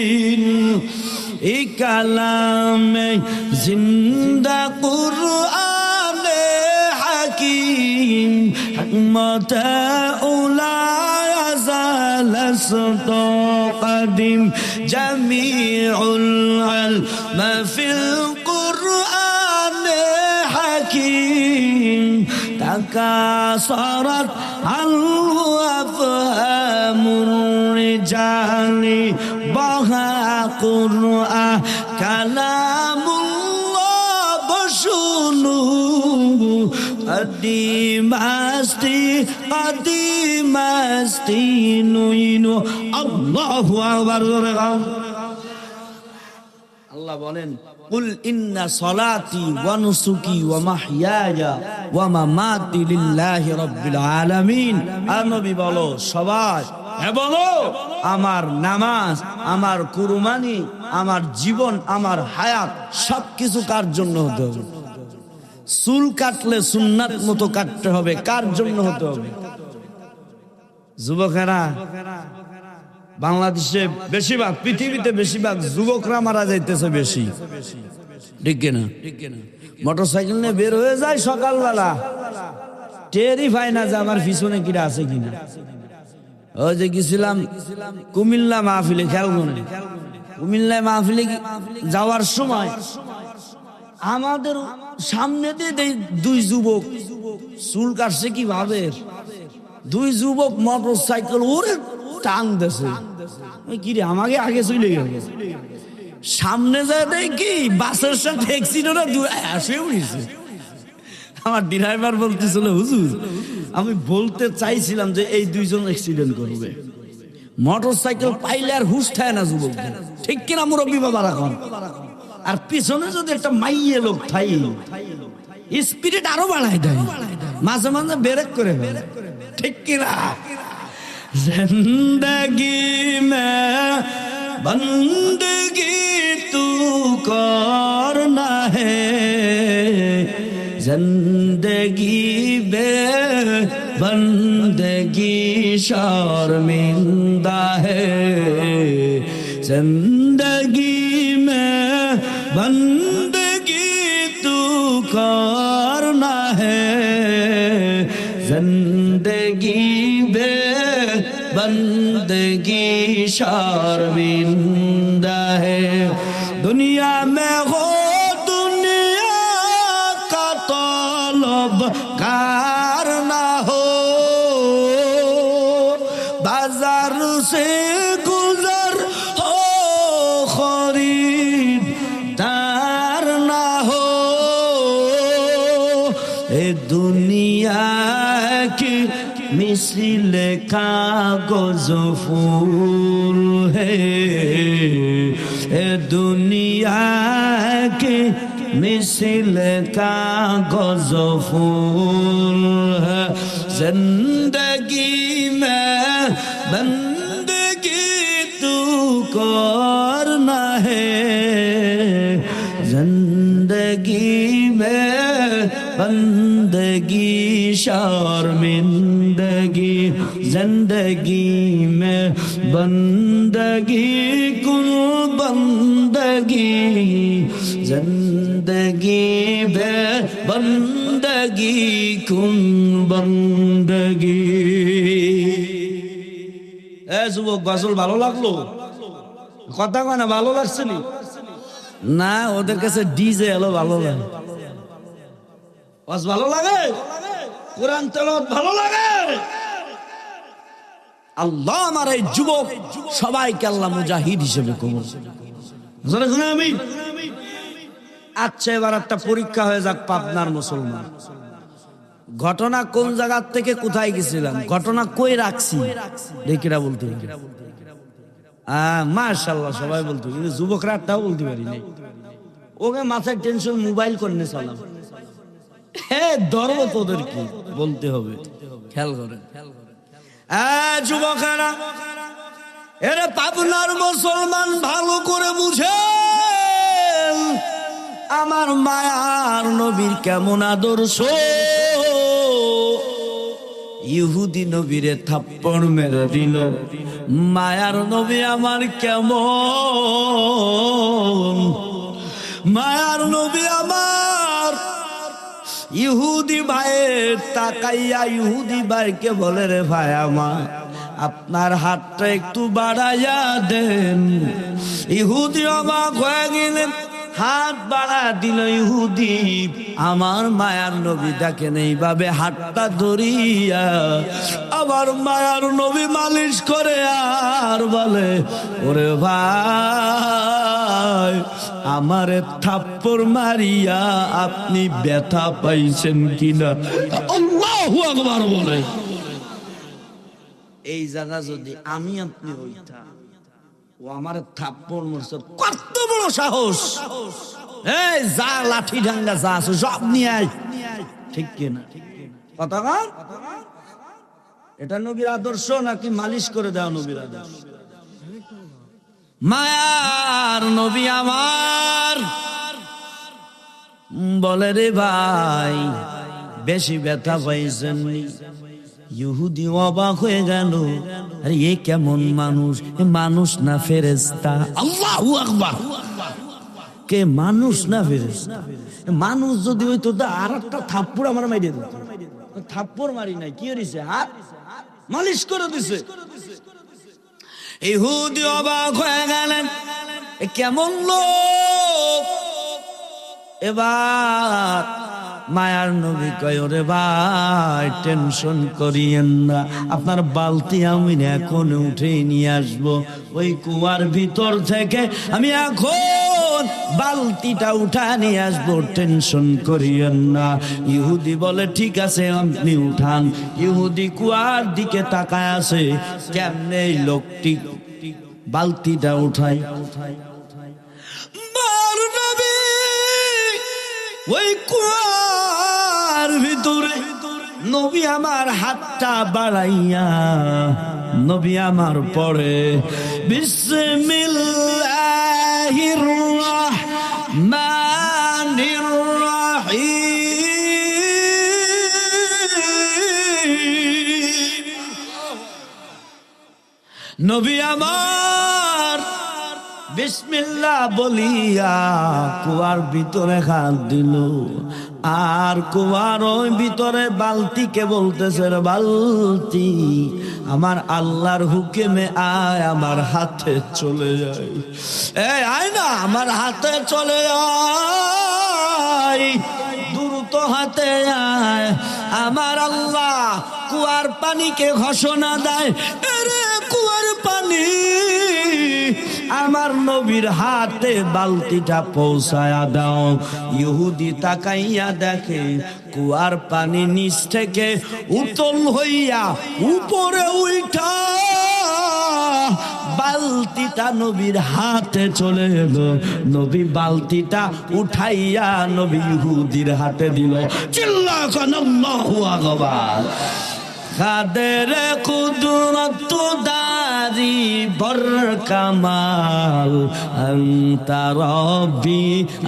আলামিন। এই কালামে জিন্দা কুরআনে হাকিম হিকমত উলা ইয়াজাল সুতো কদিম জামিউল ইলম ফিল কুরআনে হাকিম তাকাসারাত আল আফহামুর রিজালি বাহা কুরআন কালামুল্লাহ বশুনু কদিমাস্তি নুইনু। আল্লাহু আকবার। আল্লাহ বলেন কুল ইন্না সলাতি ওয়া নুসুকি ওয়া মাহইয়ায়া ওয়া মামাতি লিল্লাহি রাব্বিল আলামিন। আর নবী বলো সবাই, হ্যাঁ বলো, আমার নামাজ, আমার কুরবানি, আমার জীবন, আমার হায়াত সবকিছু কার জন্য হতে হবে? চুল কাটলে সুন্নাত মতো কাটতে হবে। কার জন্য হতে হবে? যুবকেরা, বাংলাদেশে বেশিরভাগ, পৃথিবীতে বেশিরভাগ যুবকরা মারা যাইতেছে বেশি, ঠিক কিনা? মোটরসাইকেল নিয়ে বের হয়ে যায় সকালবেলা, টেরই পায় না যে আমার পিছনে কিরা আছে কিনা। ওই যে গেছিলাম কুমিল্লা মাহফিলে, খেয়াল করেন, কুমিল্লায় মাহফিলে যাওয়ার সময় আমাদের সামনে দিয়ে দুই যুবক চুল কাটছে কিভাবে, দুই যুবক মোটরসাইকেল ওরে টান দেছে। কিরে আমাকে আগে চলে গেল, সামনে যায় দেখি বাসের সাথে অ্যাক্সিডেন্ট আসে উঠেছে। আমার ড্রাইভার বলতেছিল হুজুর, আমি বলতে চাইছিলাম যে এই দুইজন অ্যাক্সিডেন্ট করবে, মোটরসাইকেল পাইলে আর হুশ থাকে না যুবক, ঠিক কিনা মুরব্বী বাবা? রাখন আর পিছনে যদি একটা মাইয়ে লোক থাই স্পিরিট আরো বাড়ায় দেয়, মাঝে মাঝে ব্রেক করে ফেলে, ঠিক কিনা? जिंदगी में बंदगी तू करना है, जिंदगी बे बंदगी शर्मिंदा है, जिंदगी में बंदगी तू करना है, जिंदगी बे बंदगी शर्मिंदा है। दुनिया में हो दुनिया का तलबगार ना हो, बाजार से गुजर हो खरीदार ना हो, ए दुनिया की मिसल कागज फूल है, ए दुनिया के मिसल कागज फूल है, जिंदगी में बंदगी तू करना है, बंदगी शर्मिंदगी जिंदगी में बंदगी कुल बंदगी जिंदगी में बंदगी कुल बंदगी। যুবক গজল ভালো লাগলো? কথা কয় না ভালো লাগছে না? ওদের কাছে ডিজে এলো ভালো লাগে, ভালো লাগে, কোরআন তেলাওয়াত ভালো লাগে। আল্লাহ আমার এই যুবক সবাইকে আল্লাহ মুজাহিদ হিসেবে কবুল করুন। আমি আচ্ছা, এবার একটা পরীক্ষা হয়ে যাক পাবনার মুসলমান। ঘটনা কোন জায়গা থেকে কোথায় গেছিলাম, ঘটনা কই রাখছি দেখেরা বলতে হবে। মাশাআল্লাহ সবাই বলতো, কিন্তু যুবকরা একটাও বলতে পারি নাই। ওকে মাথায় টেনশন, মোবাইল করে চালাম। হ্যাঁ ধর্ম তোদের কি বলতে হবে, খেয়াল করেন যুবকেরা। এরা পাবনার মুসলমান ভালো করে বুঝে আমার মায়ার নবীর কেমন আদর্শ। ইহুদি নবীরে থাপ্পড় মেরে দিল, মায়ার নবী আমার কেমন, মায়ার নবী আমার। ইহুদি ভাইয়ের তাকাইয়া ইহুদি ভাইকে বলে, রে ভাই আমার আপনার হাতটা একটু বাড়াইয়া দেন। ইহুদি অবাক হয়ে গেলেন, হাত বাড়া দিল ইহুদি। আমার মায়ার নবী দেখেন এইভাবে হাতটা ধরিয়া আবার মায়ার নবী মালিশ করে আর বলে, ওরে ভাই আমার থাপ্পড় মারিয়া আপনি ব্যথা পাইছেন কিনা? আল্লাহু আকবার বলে। এই জায়গা যদি আমি আপনি হইতাম, ও আমার থাপ্পড় মারছে, কত বড় সাহস! এই যা লাঠি ডাঙ্গা যা আছে সব নিয়ে আয়, ঠিক কিনা কথা কর? এটা নবীর আদর্শ নাকি মালিশ করে দেওয়া নবীর আদর্শ? মায়ার নবী আমার বলে, রে ভাই বেশি ব্যথা পাইছেন? ইহুদি অবাক হয়ে গেল, আরে এ কেমন মানুষ, এ মানুষ না ফেরেশতা? আল্লাহু আকবার। কে মানুষ না ফেরেশতা? মানুষ যদি হইতো আর একটা থাপ্পড় আমার মাইরে দিত। থাপ্পড় মারি নাই, কি হইছে? হাত মালিশ করে দিছে। ইহুদি অবাক হয়ে গেলেন, এ কেমন লোক? এবার মায়ার নবী কয়, ওরে ভাই টেনশন করিয়েন না, আপনার বালতি আমি এখন উঠে নিয়ে আসবো। ওই কুয়ার ভিতর থেকে আমি এখন বালতিটা উঠা নিয়ে আসবো, টেনশন করিয়েন না। ইহুদি বলে, ঠিক আছে আপনি উঠান। ইহুদি কুয়ার দিকে তাকায় আছে, কেমনে এই লোকটি বালতিটা উঠায়। ওই কুয়ার ভিতরে নবী আমার হাতটা বাড়াইয়া নবী আমার পড়ে, বিসমিল্লাহির রাহমানির রাহিম। নবী আমার বিসমিল্লাহ বলিয়া কুয়ার ভিতরে হাত দিল, আর কুয়ার ওই ভিতরে বালতিকে বলতেছে, বালতি আমার আল্লাহর হুকুমে আয়, আমার হাতে চলে যায়। এই আয় না, আমার হাতে চলে যায়, দ্রুত হাতে আয়। আমার আল্লাহ কুয়ার পানিকে ঘোষণা দেয়, আরে কুয়ার পানি আমার নবীর হাতে বালতিটা পৌঁছায়া দাও। ইহুদি তাকাইয়া দেখে কুয়ার পানি নিচ থেকে উতল হইয়া উপরে উঠা বালতিটা নবীর হাতে চলে এলো। নবী বালতিটা উঠাইয়া নবী ইহুদির হাতে দিল। চিল্লা কান আল্লাহু আকবার। কাদের কুদরত দার বর কামাল আনতা রব্বি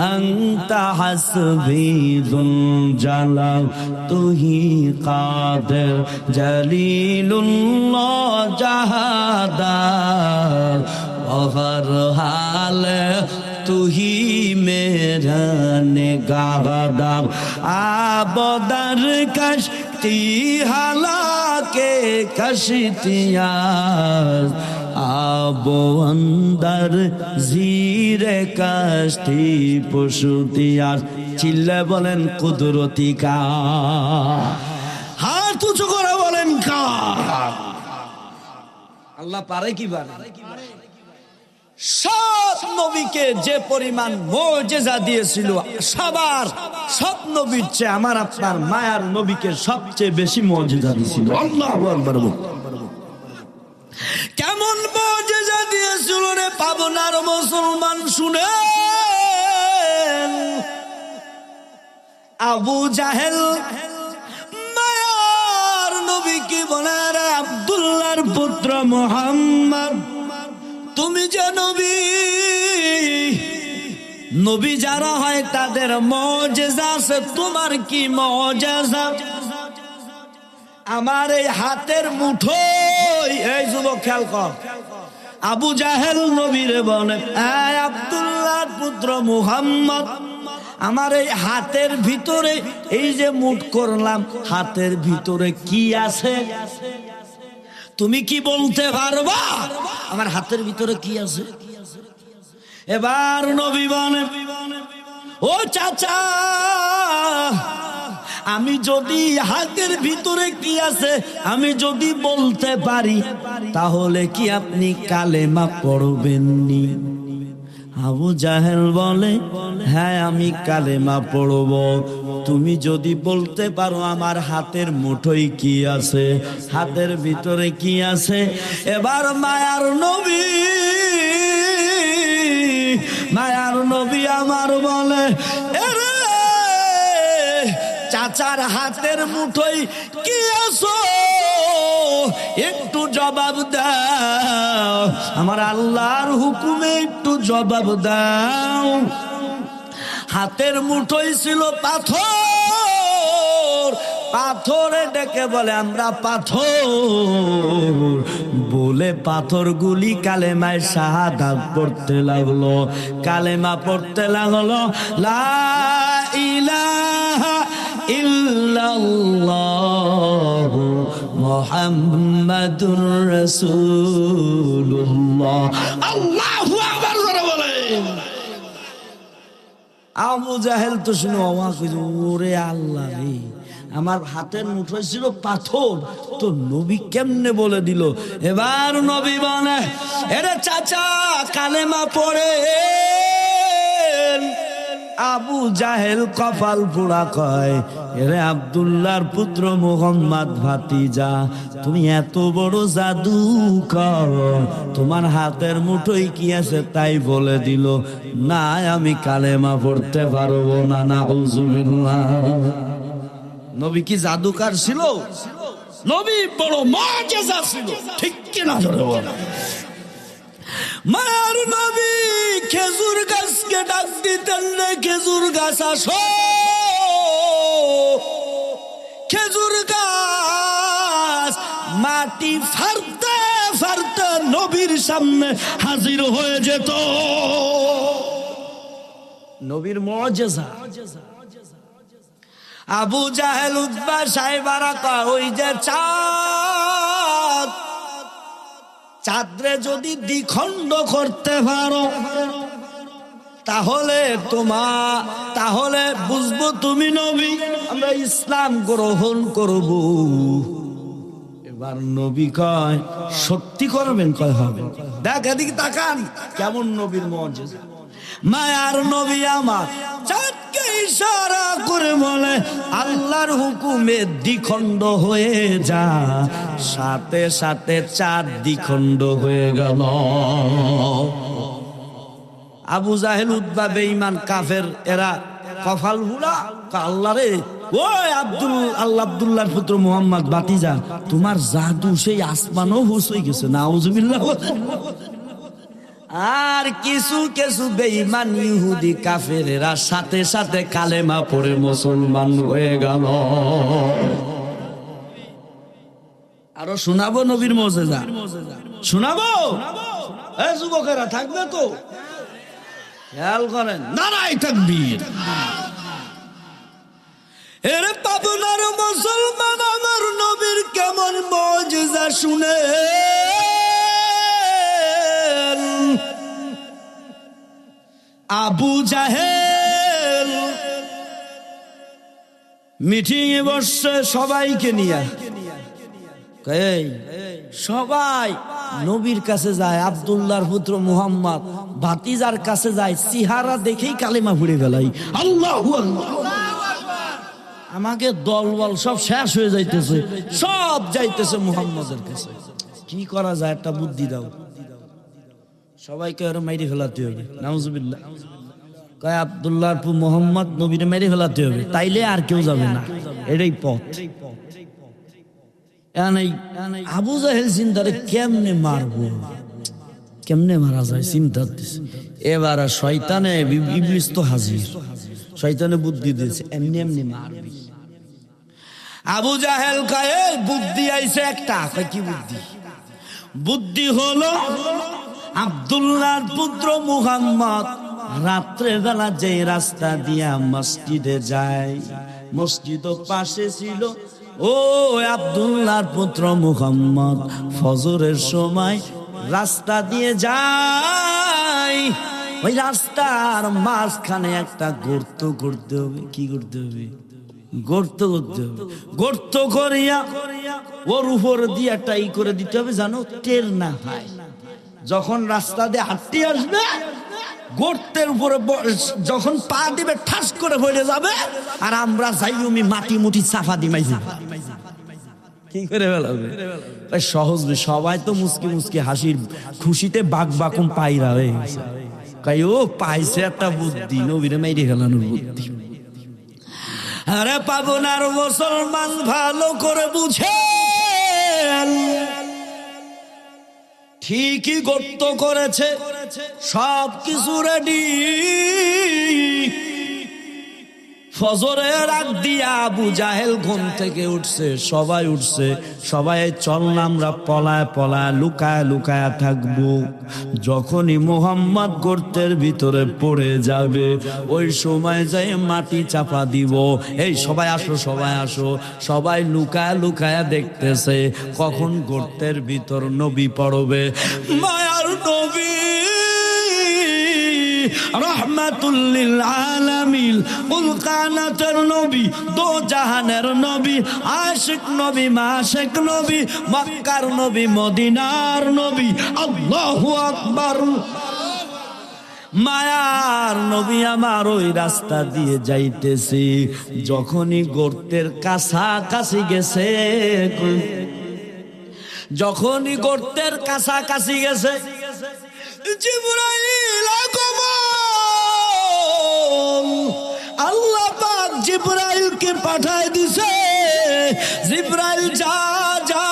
আনতা হাসবি যুল জালাল তুহি কাদের জলিলুল্লাহ জাহাদার হর হাল তুহি মেরা নিগাহদার আবদার কশতি হালাকে কশতিয়ার আবো অন্দর জিরে কশতি পশুতিয়ার চিল্লে বলেন কুদরতি কা হাত উঁচু করে বলেন কা আল্লাহ পারে কি পারে সব নবীকে যে পরিমাণ মুজিজা দিয়েছিল সব নবীর চেয়ে আমার আপনার মায়ার নবীকে সবচেয়ে বেশি মুজিজা দিয়েছিল আল্লাহু আকবার কেমন মুজিজা দিয়েছিল রে পাবনার মুসলমান শুনেন আবু জাহেল মায়ার নবীকে বলে রে আব্দুল্লাহর পুত্র মুহাম্মদ তুমি যে নবী যারা হয় তাদের মুজিজা আছে তোমার কি মুজিজা আমার এই হাতের মুঠোয় এই যুবক খেয়াল কর আবু জাহেল নবীরে বলে এই আব্দুল্লাহর পুত্র মুহাম্মদ আমার এই হাতের ভিতরে এই যে মুঠ করলাম হাতের ভিতরে কি আছে তুমি কি বলতে পারবা আমার হাতের ভিতরে কি আছে এবার নবী বলে ও চাচা আমি যদি হাতের ভিতরে কি আছে আমি যদি বলতে পারি তাহলে কি আপনি কালেমা পড়বেননি আবু জাহেল বলে হ্যাঁ আমি কালেমা পড়ব তুমি যদি বলতে পারো আমার হাতের মুঠোয় কি আছে হাতের ভিতরে কি আছে এবার মায়ার নবী আমার বলে এরে চাচার হাতের মুঠোয় কি আছে একটু জবাব দাও আমার আল্লাহর হুকুমে একটু জবাব দাও হাতের মুঠোয় ছিল পাথরে ডেকে বলে আমরা পাথর বলে পাথরগুলি কালেমায় শাহাদাত পড়তে লাগলো কালেমা পড়তে লাগলো লা ইলাহা ইল্লাল্লাহ মুহাম্মাদুর রাসূলুল্লাহ আল্লাহু আকবার জোরে বলেন আবু জাহেল তো শুনে অবাক হয়ে ওরে আল্লাহ রে আমার হাতের মুঠোয় ছিল পাথর তো নবী কেমনে বলে দিল এবার নবী বলে এরে চাচা কালেমা পড়ে আবু জাহেল কপাল পোড়া কয় এরে আব্দুল্লাহর পুত্র মুহাম্মদ ভাতিজা তুমি এত বড় জাদুকর তোমার হাতের মুঠোয় কি আছে তাই বলে দিল না আমি কালেমা পড়তে পারবো না নাউজুবিল্লাহ নবী কি জাদুকার ছিল নবী বড় মুজিজা ছিল ঠিক কি না জোরে বল মায়ার নবী খেজুর গাছকে ডাক দিতেন রে খেজুর গাছ আসো খেজুর গাছ মাটি ফাড়তে ফাড়তে নবীর সামনে হাজির হয়ে যেত নবীর মুজিজা আবু জাহেল উতবা সাহেবারা কয় ওই যে চাঁদরে যদি দ্বিখণ্ড করতে পারো তাহলে বুঝবো তুমি নবী আমরা ইসলাম গ্রহণ করব এবার নবী কয় সত্যি করবেন কয় হবে দেখ এদিকে তাকান কেমন নবীর মুজিজা মায়ার নবী আমার চাঁদকে ইশারা করে বলে আল্লাহর হুকুমে দ্বিখণ্ড হয়ে যা সাথে সাথে চাঁদ দ্বিখণ্ড হয়ে গেল আবু জাহেল উতবা বেঈমান কাফের এরা কপাল হুড়া আল্লাহ রে, ওই আব্দুল্লাহর পুত্র মুহাম্মদ বাতিজা, তোমার জাদু সেই আসমানও হুশ হয়ে গেছে। নাউজুবিল্লাহ। আর কিছু কিছু বেঈমান ইহুদি কাফেরেরা সাথে সাথে কালেমা পড়ে মুসলমান হয়ে গেল। আরো শোনাবো নবীর মুজিজা, শোনাবো। এই যুবকেরা থাকবে তো, খেয়াল করেন। নারায়ে তাকবীর। এরে পাবনার মুসলমান, আমার নবীর কেমন মুজিজা শুনে। আবু জাহেল মিটিং এ বসছে সবাইকে নিয়ে, সবাই নবীর কাছে যায়, আব্দুল্লাহর পুত্র মুহাম্মদ ভাতিজার কাছে যায়, চেহারা দেখেই কালেমা পড়ে গেলাই। আল্লাহু আকবার। আমাকে দলবল সব শেষ হয়ে যাইতেছে, সব যাইতেছে মুহাম্মদের কাছে। কি করা যায়, একটা বুদ্ধি দাও। সবাইকে আরো মাইরে ফেলাতে হবে। নাউজুবিল্লাহ। কয় আব্দুল্লাহর পুত্র মুহাম্মদ নবীরে মেরে ফেলাতে হবে, তাইলে আর কেউ যাবে না, এটাই পথ। আবু জাহেল চিন্তারে কেমনে মারবো, কেমনে মারা যায় চিন্তা। এবার শয়তানে, ইবলিস তো হাজির, শয়তানে বুদ্ধি দিয়েছে, এমনি এমনি মারবি। আবু জাহেল কয় বুদ্ধি আইছে একটা। কি বুদ্ধি? বুদ্ধি হলো আব্দুল্লাহর পুত্র মুহাম্মদ রাত্রে বেলা যে রাস্তা দিয়া মসজিদে যায়, মসজিদ পাশে ছিল, ও আব্দুল্লাহর পুত্র মুহাম্মদ ফজরের সময় রাস্তা দিয়ে যায়, ওই রাস্তার মাঝখানে একটা গর্ত করতে হবে। কি করতে হবে? গর্ত করতে হবে। গর্ত করিয়া ওর উপর দিয়ে একটা ই করে দিতে হবে, জানো, টের না হয়। যখন রাস্তা দিয়ে হাঁটতে আসবে, গর্তের উপরে যখন পা দিবে ঠাস করে পড়ে যাবে, আর আমরা যাই আমি মাটি মুটি চাপা দিমাই যাব। কি করে ফেলাবে? সহজ। সবাই তো মুসকি মুসকি হাসির খুশিতে বাক বাকুম পাইরা হয়ে গেছে। কই ও পাইছে একটা বুদ্ধি, নবীরে মাইরে ফেলানোর বুদ্ধি। আরে পাবনার মুসলমান ভালো করে বুঝে, ঠিকই গর্ত করেছে, সব কিছু রেডি। ফজরের আগ দিয়া আবু জাহেল ঘুম থেকে উঠছে, সবাই উঠছে, সবাই চল আমরা পলায় পলায় লুকায় লুকায় থাকবো। যখনই মুহাম্মদ গর্তের ভিতরে পড়ে যাবে, ওই সময় যাই মাটি চাপা দিব। এই সবাই আসো, সবাই আসো। সবাই লুকায় লুকায় দেখতেছে কখন গর্তের ভিতর নবী পড়বে। মায়ার নবী, রহমাতুল লিল আলামিন, কুল কানাতের নবী, দো জাহানের নবী, আশিক নবী, মাশিক নবী, মক্কার নবী, মদিনার নবী। আল্লাহু আকবার। মায়ার নবী আমার ওই রাস্তা দিয়ে যাইতেছি, যখনই গর্তের কাছাকাছি গেছে, যখনই গর্তের কাছাকাছি গেছে, জিবরাইল আগমন। আল্লাহ পাক জিবরাইলকে পাঠায় দিছে, জিবরাইল যা যা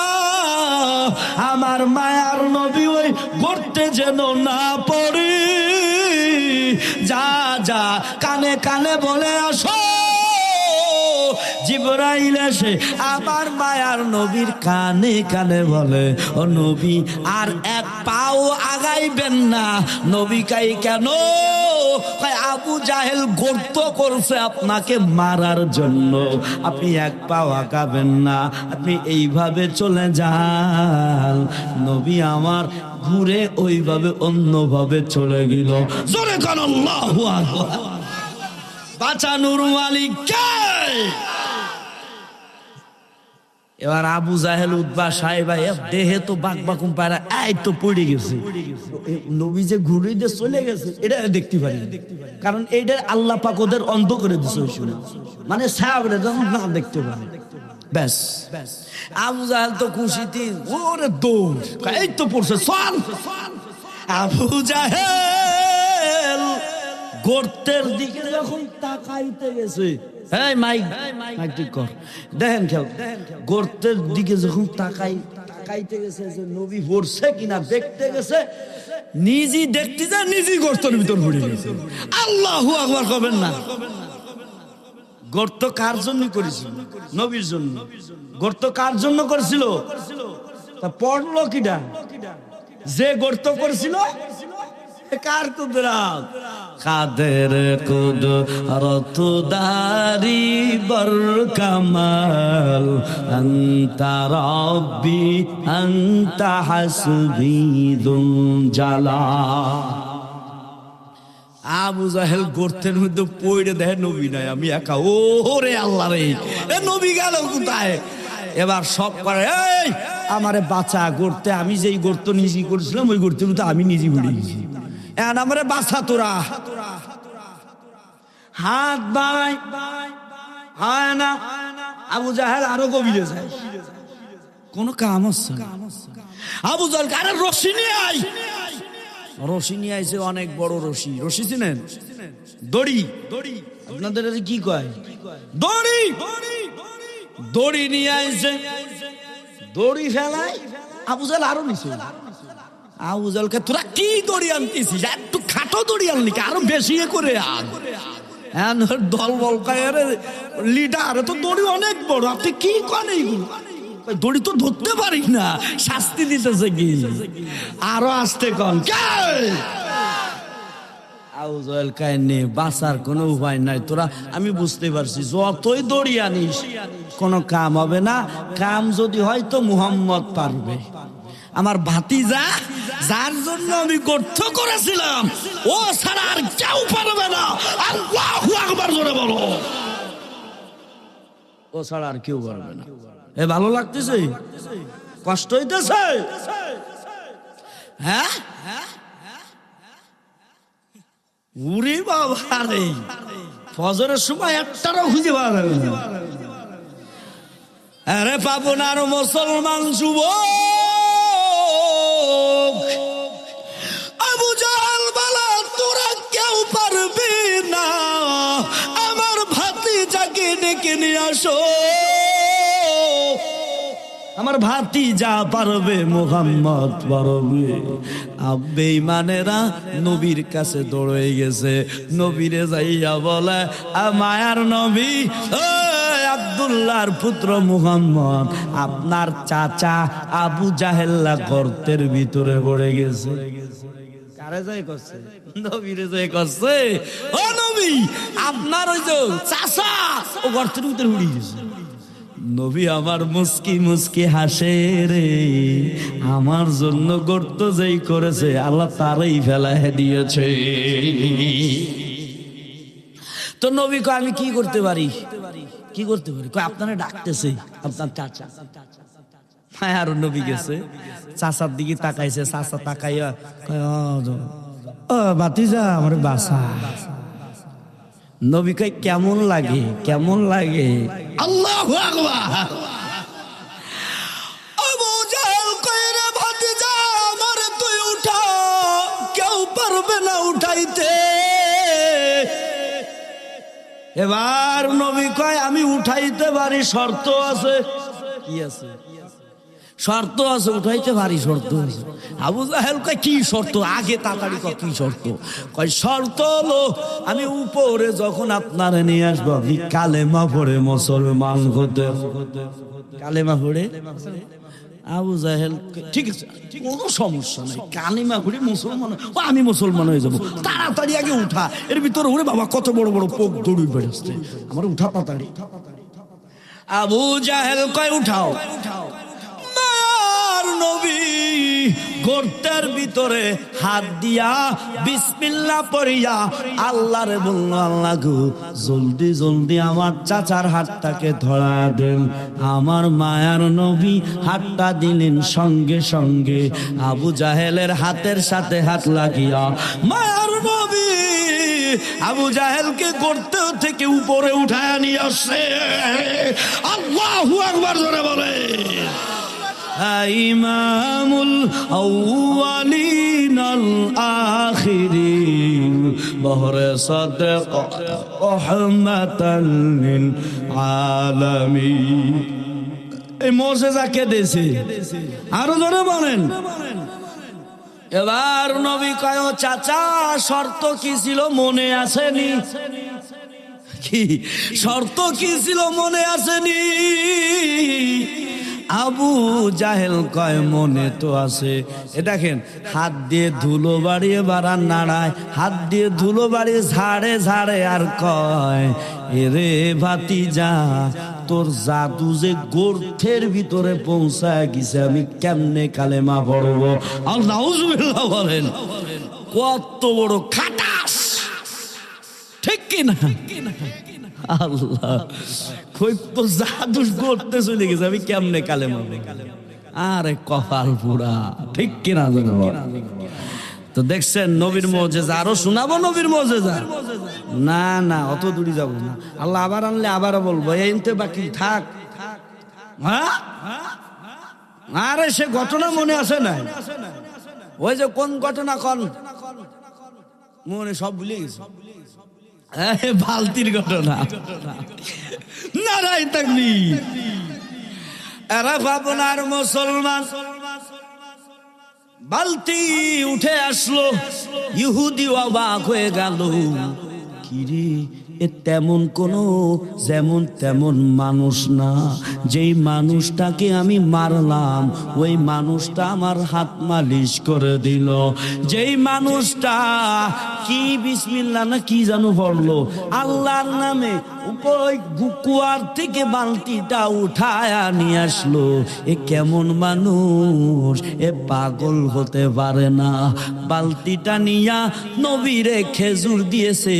আমার মায়ার নবী ওই গর্তে যেন না পড়ে, যা যা কানে কানে বলে আসো। জিবরাইল এসে আমার মায়ার নবীর কানে কানে বলে, ও নবী আর এক পাও আগাইবেন না। নবী কাই কেন? আবু জাহেল গর্ত করছে আপনাকে মারার জন্য, আপনি এক পাও আগাবেন না, আপনি এইভাবে চলে যান। নবী আমার ঘুরে ওইভাবে অন্যভাবে চলে গেল। জোরে কান আল্লাহু আকবার। বাঁচানোর মালিক কে? এবার আবু জাহেল উদ্বা সাহেব দেহে তো বাক বাকুম পায়রা, এই তো পড়ে গেছে। নবী যে ঘুরে দিয়ে চলে গেছে এটা দেখতে পারি, কারণ এইটা আল্লাহ পাক ওদের অন্ধ করে দিছে। মানে সাহাবরা যখন না দেখতে পারে, ব্যাস আবু জাহেল তো খুশিতে ওরে দৌড়, এই তো পড়ছে। চল। আবু জাহেল গর্তের দিকে যখন তাকাইতে গেছে, এই মাইক মাইক ঠিক কর, দেখেন কেউ গর্তের দিকে যখন তাকাইতে গেছে যে নবী পড়ছে কিনা দেখতে গেছে, নিজেই দেখতে যা নিজেই গর্তের ভিতর পড়ে গেছে। আল্লাহু আকবার করবেন না। গর্ত কার জন্য করেছিল? নবীর জন্য। গর্ত কার জন্য করেছিল? তা পড়লো কিডা? যে গর্ত করেছিল কার কুদরত? কাদের কুদরত দারি বর কামাল, আনতা রাব্বি আনতা হাসবি দুল জালাল। আবু জাহেল গর্তের মধ্যে পড়ে দেখে নবী নাই, আমি একা। ওরে আল্লাহ রে, এ নবী গেল কোথায়? এবার সব করে, এই আমারে বাঁচা, গর্তে আমি যেই গর্ত নিজে করেছিলাম ওই গর্তের মধ্যে আমি নিজে ভিড়ে গেছি, এখন আমারে বাঁচা তোরা। হাত বাড়াই, হয় না। আবু জাহেল আরো গভীরে যায়, কোনো কাম হচ্ছে না। আবু জাহেল আরে রশি নিয়ে আয়, রশি নিয়ে আইছে, অনেক বড় রশি। রশি চিনেন? দড়ি। আপনাদের কি কয়? দড়ি। দড়ি নিয়ে আইছে, দড়ি ফেলাই। আবু জাহেল আরো নিছে। আবু জাহেলকে তোরা কি দড়ি আনতেছিস? একটু খাটো দড়ি আনলি, আরো বেশি করে আন। দল বল লিডার, তো দড়ি অনেক বড়, আপনি কি করেন এইগুলো? দড়ি তো ধরতে পারি না, শাস্তি দিতেছে কি? আরো আসতে কন। আবু জাহেল কাহিনী বাঁচার কোনো উপায় নাই। তোরা, আমি বুঝতে পারছি, যতই দড়ি আনিস কোনো কাম হবে না। কাম যদি হয় তো মুহাম্মদ পারবে। আমার ভাতিজা যার জন্য আমি গর্ত করেছিলাম, ও ছাড়া আর কেউ পারবে না। আল্লাহু আকবার জোরে বলো। ও ছাড়া আর কেউ পারবে না। এ ভালো লাগতেছে? কষ্ট হইতেছে? হ্যাঁ, উরে বাবা রে, ফজরের সময় একটারও খুঁজে পাওয়া যাবে না। আরে পাবনার মুসলমান যুবক, আবু জাহেল বলে তোরা কেউ পারবি না, আমার ভাতিজাকে ডেকে নিয়ে আসো। আমার ভাতিজা পারবে, মুহাম্মদ পারবে। বেঈমানেরা নবীর কাছে দৌড়ে গেছে। নবীরে যাইয়া বলে, মায়ার নবী, আব্দুল্লাহর পুত্র মুহাম্মদ, আপনার চাচা আবু জাহেল্লা গর্তের ভিতরে পড়ে গেছে। কারে যাই করছে? নবীরে যাই করছে, ও নবী আপনার ওই যে চাচা ও গর্তের ভিতরে উড়ে গেছে। নবী আমার মুস্কি মুস্কি হাসে রে, আমার জন্য গর্ত যেই করেছে আল্লাহ তারই ফেলায় দিয়েছে। তো নবী কয় আমি কি করতে পারি? কি করতে পারি? কয় আপনারা ডাকতেছে আপনার চাচা। আর নবী গেছে, চাচার দিকে তাকাইছে। চাচা তাকাইয়া কয়, ও ভাতিজা আমার বাসা। নবী কয় কেমন লাগে? কেমন লাগে? আল্লাহু আকবার। আবু জাহেল কয় রে ভাতিজা আমারে তুই উঠা, কেউ পারবে না উঠাইতে। এবার নবী কয় আমি উঠাইতে পারি, শর্ত আছে। কি আছে? শর্ত আছে, উঠাইতে পারি, শর্ত আছে। আবু জাহেল কয় কি শর্ত? আগে তাড়াতাড়ি কয় কি শর্ত? কয় শর্ত হলো আমি উপরে যখন আপনারে নিয়ে আসবো আপনি কালেমা পড়ে মুসলমান হতে। কালেমা পড়ে? আবু জাহেল ঠিক আছে, কোনো সমস্যা নাই, কালেমা পড়ে মুসলমান, ও আমি মুসলমান হয়ে যাবো। তাড়াতাড়ি আগে উঠা। এর ভিতরে ওরে বাবা কত বড় বড় পোক দৌড়ি বেড়েছে, আমার উঠা তাড়াতাড়ি। আবু জাহেল কয় উঠাও। নবী গর্তের ভিতরে হাত দিয়া বিসমিল্লাহ পড়িয়া আল্লাহরে বলল, আল্লাহ গো জলদি জলদি আমার চাচার হাতটাকে ধরা দেন। আমার মায়ার নবী হাতটা দিলেন, সঙ্গে সঙ্গে আবু জাহেলের হাতের সাথে হাত লাগিয়া মায়ার নবী আবু জাহেলকে গর্ত থেকে উপরে উঠায় নিয়ে আসে। আল্লাহু আকবার জোরে বলে। ইমামুল আউয়ালিন আল আখিরিন বহরে সাদেক রহমাতাল লিল আলামিন। এই মুজিজা কে দিয়েছে? আরো জোরে বলেন। এবার নবী কয়, চাচা শর্ত কি ছিল মনে আসেনি? কি শর্ত কি ছিল মনে আসেনি? আবু জাহেল কয়, মনে তো আছে। এ দেখেন, হাত দিয়ে ধুলো বাড়িয়ে বাড়ান নাড়ায়, হাত দিয়ে ধুলো বাড়িয়ে ঝাড়ে ঝাড়ে আর কয়, এরে ভাতিজা তোর জাদু যে গর্তের ভিতরে পৌঁছায় গেছে, আমি কেমনে কালেমা পড়বো? আল্লাহু নাউজুবিল্লাহ বলেন। কত বড় খাটাস, ঠিক কিনা? আল্লাহ কই তো জাদু করতে চলে গেছে, আমি কেমনে কালেমা? আরে কপাল পুরা, ঠিক কিনা? তো দেখছেন নবীর মুজিজা। আরো শোনাবো নবীর মুজিজা? না না, অত দূরে যাব না। আল্লাহ আবার আনলে আবারও বলবো, এই তো বাকি থাক। হ্যাঁ, আরে সে ঘটনা মনে আছে না? ওই যে কোন ঘটনা, কোন মনে সব ভুলে গেছে। বালতির ঘটনা। নারাই তাকবীর। এরা ভাবনার মুসলমান, বালতি উঠে আসলো। ইহুদি অবাক হয়ে গেল, কিরে এ তেমন কোনো যেমন তেমন মানুষ না, যেই মানুষটাকে আমি মারলাম ওই মানুষটা আমার হাত মালিশ করে দিল। যেই মানুষটা কি বিসমিল্লাহ না কি জানো পড়লো, আল্লাহর নামে ওই কুয়ার থেকে বালতিটা উঠায় নিয়ে আসলো, এ কেমন মানুষ? এ পাগল হতে পারে না। বালতিটা নিয়া নবীরে খেজুর দিয়েছে,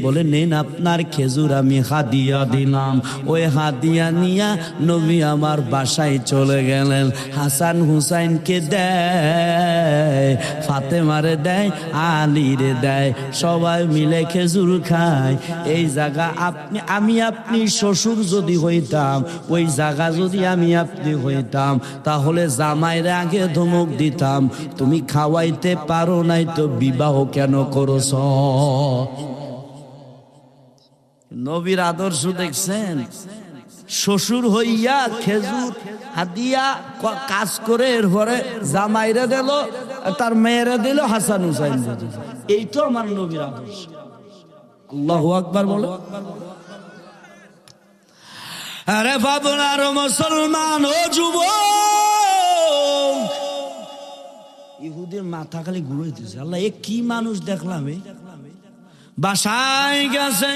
বলে নেন আপনার খেজুর আমি হাদিয়া দিলাম। ওই হাদিয়া নিয়া নবী আমার বাসায় চলে গেলেন। হাসান হুসাইনকে দেয়, ফাতেমারে দেয়, আলীরে দেয়, সবাই মিলে খেজুর খায়। এই জায়গা আমি আপনি শ্বশুর যদি হইতাম, ওই জায়গা যদি আমি আপনি হইতাম, তাহলে জামাইরে আগে ধমক দিতাম, তুমি খাওয়াইতে পারো নাই তো বিবাহ কেন করছ? নবীর আদর্শ দেখছেন? শ্বশুর হইয়া খেজুর হাদিয়া কাজ করে এরপরে জামাইরে দিল, তার মেয়েরে দিল, হাসান হুসাইন দিল। এইটা আমার নবীর আদর্শ। আল্লাহু আকবার বলে। আরে ভাবনার মুসলমান ও যুবক, ইহুদের মাথা খালি ঘুরাইতেছে। আল্লাহ এ কি মানুষ দেখলাম? বাসায় গেছে,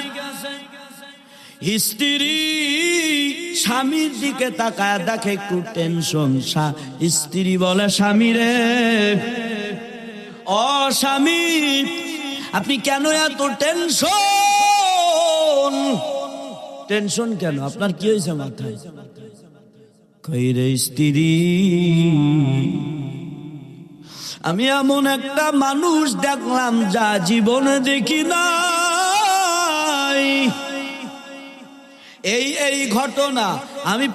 স্ত্রী স্বামীর দিকে তাকায় দেখে একটু টেনশন। স্ত্রী বলে, স্বামী রে, ও স্বামী আপনি কেন এত টেনশন? টেনশন কেন? আপনার কি হয়েছে মাথায়? কই রে স্ত্রী, আমি এমন একটা মানুষ দেখলাম যা জীবনে দেখি নাই। এই ঘটনা আমি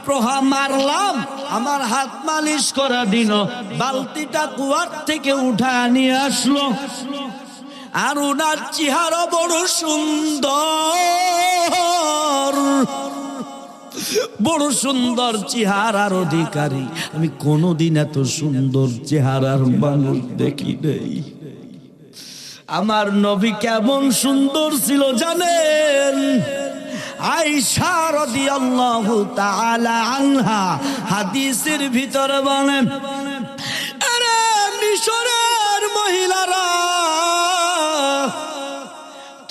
মারলাম, আমার হাত মালিশ করা দিল, বালতিটা কুয়ার থেকে উঠা নিয়ে আসলো। আর ওনার চেহারা বড় সুন্দর, বড় সুন্দর চেহারার অধিকারী। আমি কোনোদিন এত সুন্দর চেহারার মানুষ দেখি নাই। আমার নবী কেমন সুন্দর ছিল জানেন? আয়েশা রাদিয়াল্লাহু তাআলা আনহা হাদিসের ভিতরে বলেন, আরে মিশরের মহিলারা,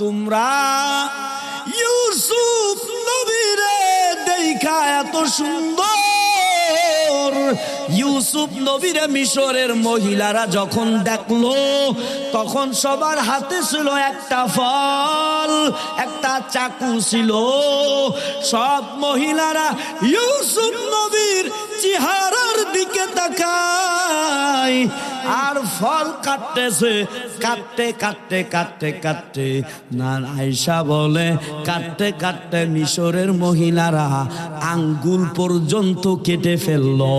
তোমরা ইউসুফ নবীরে দেখা এত সুন্দর। ইউসুফ নবীরে মিশরের মহিলারা যখন দেখলো, তখন সবার হাতে ছিল একটা ফল, একটা চাকু ছিল। সব মহিলারা ইউসুফ নবীর চেহারার দিকে তাকায় আর ফল কাটতেছে। কাটতে কাটতে কাটতে কাটতে না, আয়েশা বলে কাটতে কাটতে মিশরের মহিলারা আঙ্গুল পর্যন্ত কেটে ফেললো।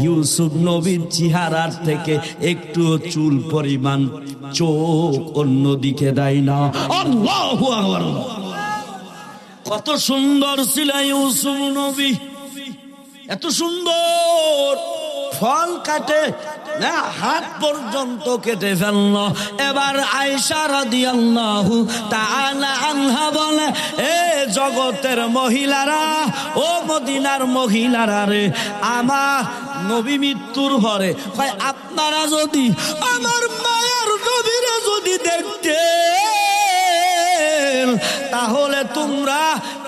ইউসুফ নবীর চেহারার থেকে একটু চুল পরিমাণ চোখ অন্যদিকে দেয় না। আল্লাহু আকবার। কত সুন্দর ছিল ইউসুফ নবী, এত সুন্দর। ফল কাটে না, হাত পর্যন্ত কেটে ফেলল। এবার আয়েশা রাদিয়াল্লাহু তাআলা আনহা বলে, এ জগতের মহিলারা, ও মদিনার মহিলারা রে, আমার নবী মৃত্যুর পরে হয় আপনারা যদি আমার মায়ের নবীরে যদি দেখতেন, তাহলে তোমরা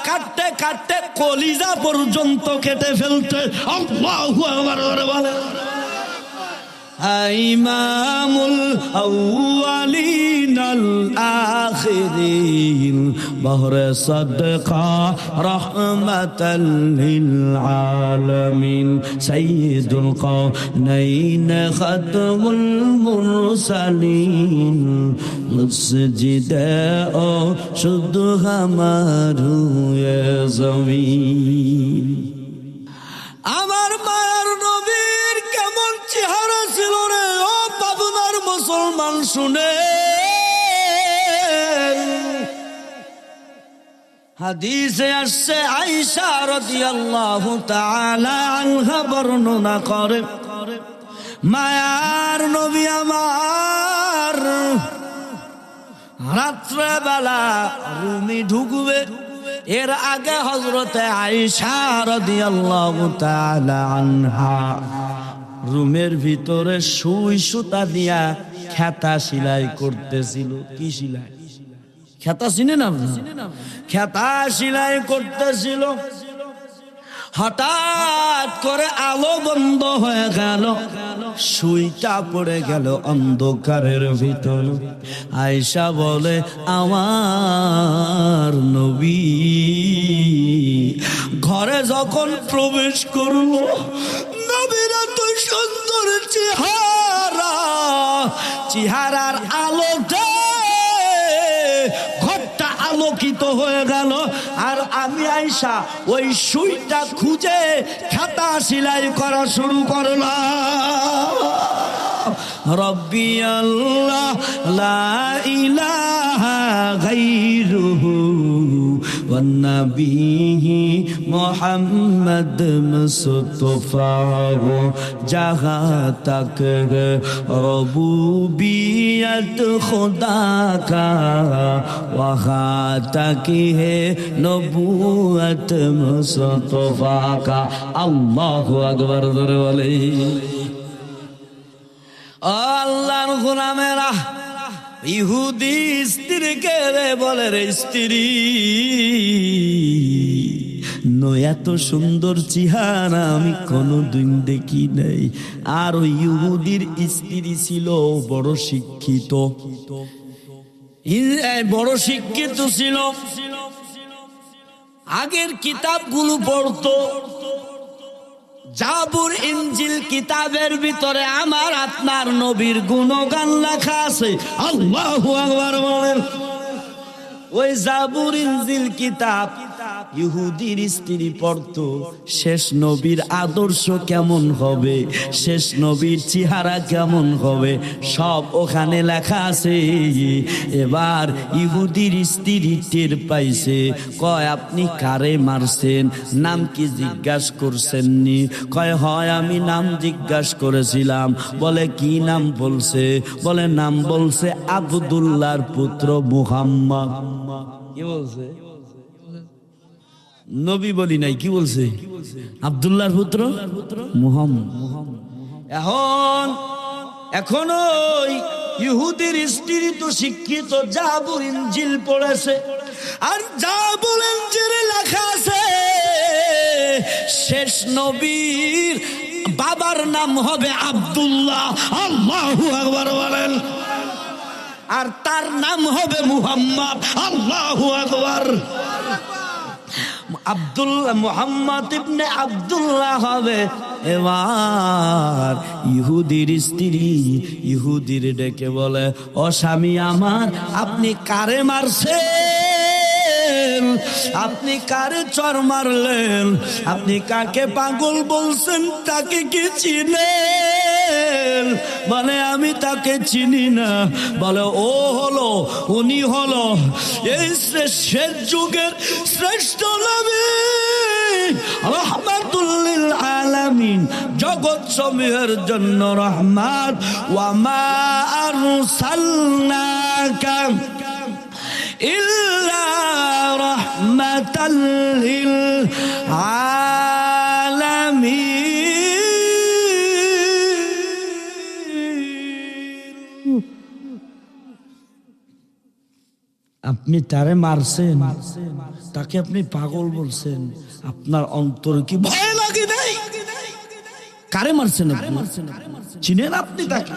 কাটতে কাটতে কলিজা পর্যন্ত কেটে ফেলতে। আল্লাহু আকবার বলে। ইমামুল আউয়ালিন আল আখিরিন বহরে সাদকা রাহমাতাল লিল আলামিন সাইয়্যিদুল কাওনাইন খাতমুল মুরসালিন মসজিদে ও শুধু হামারু এ জমিন। আমার মায়ের নবীর কেমন চেহারা ছিল রে ও পাবনার মুসলমান, শুনে হাদিসে আসছে, আয়েশা রাদিয়াল্লাহু তাআলা আনহা বর্ণনা করে, মায়ার নবী আমার রাত্রে বেলা রুমে ঢুকবে, এর আগে হযরতে আয়েশা রাদিয়াল্লাহু তাআলা আনহা রুমের ভিতরে সুই সুতা দিয়া খেতা সেলাই করতেছিল। কি সেলাই? খেতা চিনেন আপনি? খেতা সেলাই করতেছিল। হঠাৎ করে আলো বন্ধ হয়ে গেল, সুইটা পড়ে গেল অন্ধকারের ভিতর। আয়েশা বলে, আমার নবী ঘরে যখন প্রবেশ করলো, নবীর এত সুন্দর চেহারা, চেহারার আলোতে ঘরটা আলোকিত হয়ে গেল। আর আমি আয়েশা ওই সুইটা খুঁজে খাতা সেলাই করা শুরু করলাম। রব্বি আল্লাহ লা ইলাহা গায়রুহু ওয়ান নবী মুহাম্মদ মুস্তাফা জাহাঁ তক রবুবিয়ত খুদা কা ওয়াহাঁ তক হে নবুয়ত মুস্তাফা কা। আল্লাহু আকবার জোরে বলে। আল্লাহর গোলামেরা, ইহুদি স্ত্রীকে বলে রে স্ত্রী, এত সুন্দর চেহারা আমি কোনোদিন দেখি নাই। আর ওই ইহুদির স্ত্রী ছিল বড় শিক্ষিত, বড় শিক্ষিত ছিল, আগের কিতাবগুলো পড়তো। জাবুর ইনজিল কিতাবের ভিতরে আমার আপনার নবীর গুণগান লেখা আছে। আল্লাহু আকবার বলেন। ওই জাবুর ইনজিল কিতাব ইহুদির স্ত্রী পড়তো। শেষ নবীর আদর্শ কেমন হবে, শেষ নবীর চেহারা কেমন হবে, সব ওখানে লেখা আছে। এবার ইহুদির স্ত্রী টের পাইছে, কয় আপনি কারে মারছেন, নাম কি জিজ্ঞাসা করছেননি? কয় হয় আমি নাম জিজ্ঞাসা করেছিলাম। বলে কি নাম বলছে? বলে নাম বলছে আব্দুল্লাহর পুত্র মুহাম্মদ। কি বলছে? নবী বলি নাই, কি বলছে? আব্দুল্লাহর পুত্র মুহাম্মদ। এখন ওই ইহুদির স্ত্রী তো শিক্ষিত, জাবুর ইনজিল পড়েছে। আর জাবুর ইনজিলে লেখা আছে শেষ নবীর বাবার নাম হবে আব্দুল্লাহ। আল্লাহু আকবার বলেন। আর তার নাম হবে মুহাম্মদ। আল্লাহু আকবার। আব্দুল্লাহ মুহাম্মদ ইবনে আব্দুল্লাহ হবে। এবার ইহুদির স্ত্রী ইহুদির ডেকে বলে, ও স্বামী আমার, আপনি কারে মারছেন? আপনি কারে চর মারলেন? আপনি কাকে পাগল বলছেন? তাকে কি চিনেন? বলে আমি তাকে চিনি না। বলে ও হলো, উনি হলো এই শেষ যুগের শ্রেষ্ঠ নবী, রহমাতুল লিল আলামিন, জগৎ সমূহের জন্য রহমত। ওয়া মা আরসালনাকা ইল্লা রাহমাতাল লিল আলামিন। আপনি তারে মারছেন, তাকে আপনি পাগল বলছেন, আপনার অন্তর কি ভয় লাগে নাই? কারে মারছেন আপনি? চিনেন আপনি তাকে?